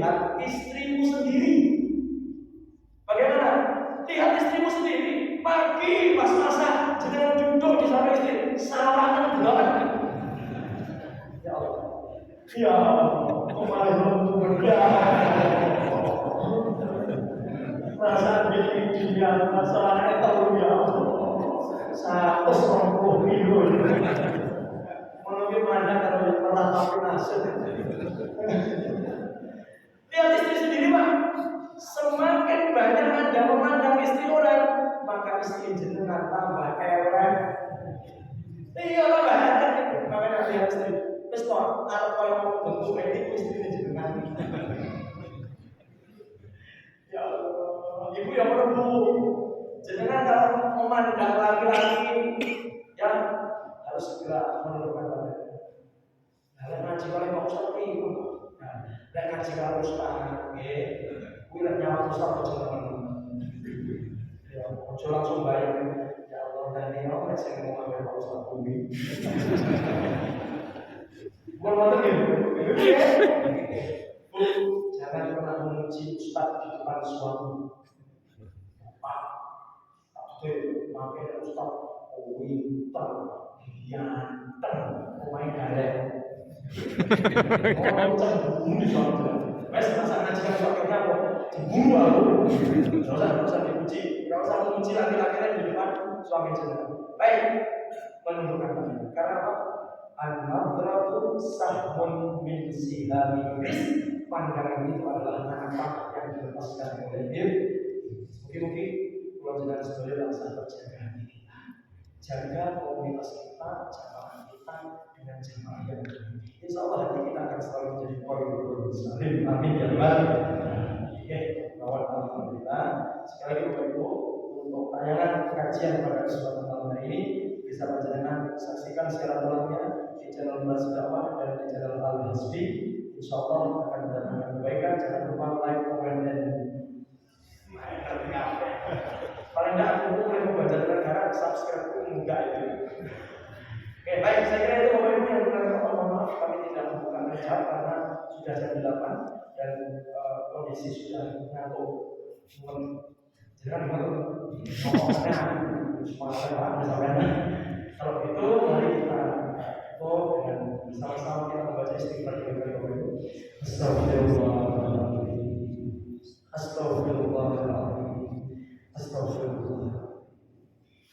lihat istrimu sendiri. Bagaimana? Lihat istrimu sendiri. Pagi pas masak, jenengan duduk di sana istri, salaman banget. Ya Allah. Ya, kemarin belum beda. Perasaan bikin dia masalahnya tahu ya. 120 kilo. Menurut mana kalau pernah pakai nasi? Lihat istri sendiri Pak. Semakin banyak Anda memandang istri orang, maka istri jenengan tambah elek. Iya lah banyak. Makanya lihat istri. Pestor, apa yang mau bentuk ini istri jenengan. Ya Allah, ibu yang menunggu. Jenengan kalau memandang laki-laki, ya harus segera menundukkan badan. Nah, ngaji oleh Pak Ustaz ibu. Nah, ngaji kalau Ustaz, kuwi nyawa Ustaz jenengan. Ya, ojo langsung bayang. Ya Allah, dan ini orang yang mau ngambil Pak Ustaz bumi. Bukan mantan ya? Bu, jangan pernah memuji Ustaz di depan suami. Pak, betul, makanya Ustaz pintar, ganteng, pemain galak. Orang cemburu soalnya. Wes masa ngajikan soalnya apa? Cemburu aku. Gak usah dipuji, gak usah memuji laki-laki di depan suami jenengan. Baik, menundukkan badan. Karena apa? An-nadratu sahmun min sihamin rizq. Pandangan itu adalah nafkah yang dilepaskan oleh Dia. Mungkin kalau jenengan sebagai langsung terjaga hati kita, jaga komunitas kita, jamaah kita dengan jamaah yang baik. Insya Allah hati kita akan selalu menjadi koridor salim. Amin ya Rabbal alamin. Kawan alhamdulillah. Sekali lagi Bapak Ibu, untuk tayangan kajian pada kesempatan malam hari ini bisa panjenengan saksikan secara ulangnya di channel Mas Dakwah dan di channel Al Hasbi. Insya Allah akan mendatangkan kebaikan. Jangan lupa like, comment, dan paling tidak aku boleh membaca negara, subscribe aku enggak itu. Oke, baik, saya kira itu Bapak Ibu yang berkata, mohon maaf kami tidak membuka kerja karena sudah jam 8 dan kondisi sudah ngantuk. Jangan ngantuk. Ngomongnya semangat sampai. Kalau itu mari kita dengan sama-sama kita membaca istighfar kita Bapak Ibu. Astagfirullahaladzim. Astagfirullahaladzim. Astagfirullah.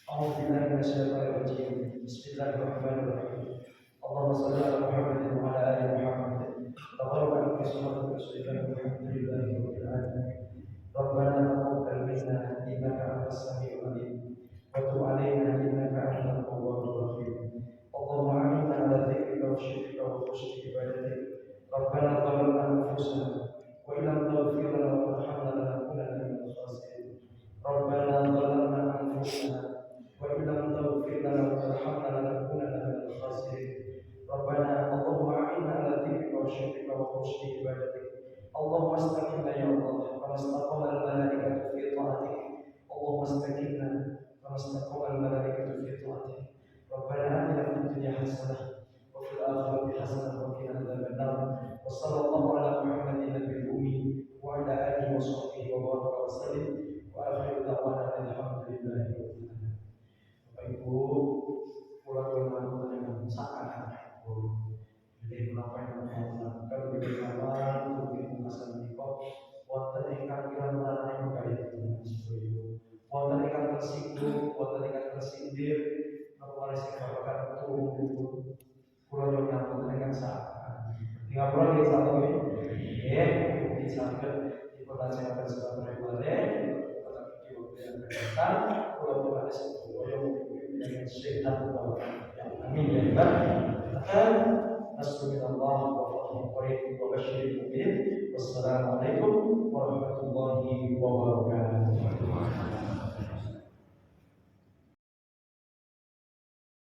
A'udzubillahi minasyaitonir rajim. Bismillahirrahmanirrahim. Allahumma shalli ala Muhammadin wa ala ali Muhammad. Tabaraka ismuka Rasulullah Alhamdulillahi rabbil alamin. Rabbana taqabbal minna innaka antas samiul alim. Wa tub 'alaina innaka antat tawwabur rahim. Allahumma a'inna 'ala dzikrika wa syukrika wa husni ibadatik. Rabbana zalamna anfusana wa illam taghfir lana wa tarhamna lanakunanna minal khasirin. Rabbana zalamna anfusana wa illam taghfir lana wa tarhamna lanakunanna minal khasirin. Rabbana Allahumma a'inna 'ala dzikrika wa syukrika wa husni ibadatik. Allahumma astaqimna ya Allah kama istaqama al-malaikatu fi ta'atik. Allahumma astaqimna kama istaqama al-malaikatu fi ta'atik. Rabbana atina fid dunya hasanah wa fil akhirati hasanah wa qina adzabannar. Wa sallallahu ala Muhammadin nabiyil ummi wa ala alihi wa sahbihi wa baraka wa sallim. Wa akhiru da'wana alhamdulillahi rabbil alamin. Bapak Ibu, pulang dengan sangat jadi kenapa yang melakukan lebih awal lebih masalah nikah wonten ingkang kira-kira yang baik dengan seperti itu wonten ingkang tersinggung wonten ingkang tersindir apalagi sing babakan turu kula yo nyambut ingkang sabar ngapura iki satu iki saged dipertanyakan sebagai balik tetapi di waktu yang akan datang kula tuhan sedoyo dengan sehat walafiat amin ya rabbal Astagfirullah wa fadhil wa basyiril mu'minin. Wassalamualaikum warahmatullahi wabarakatuh.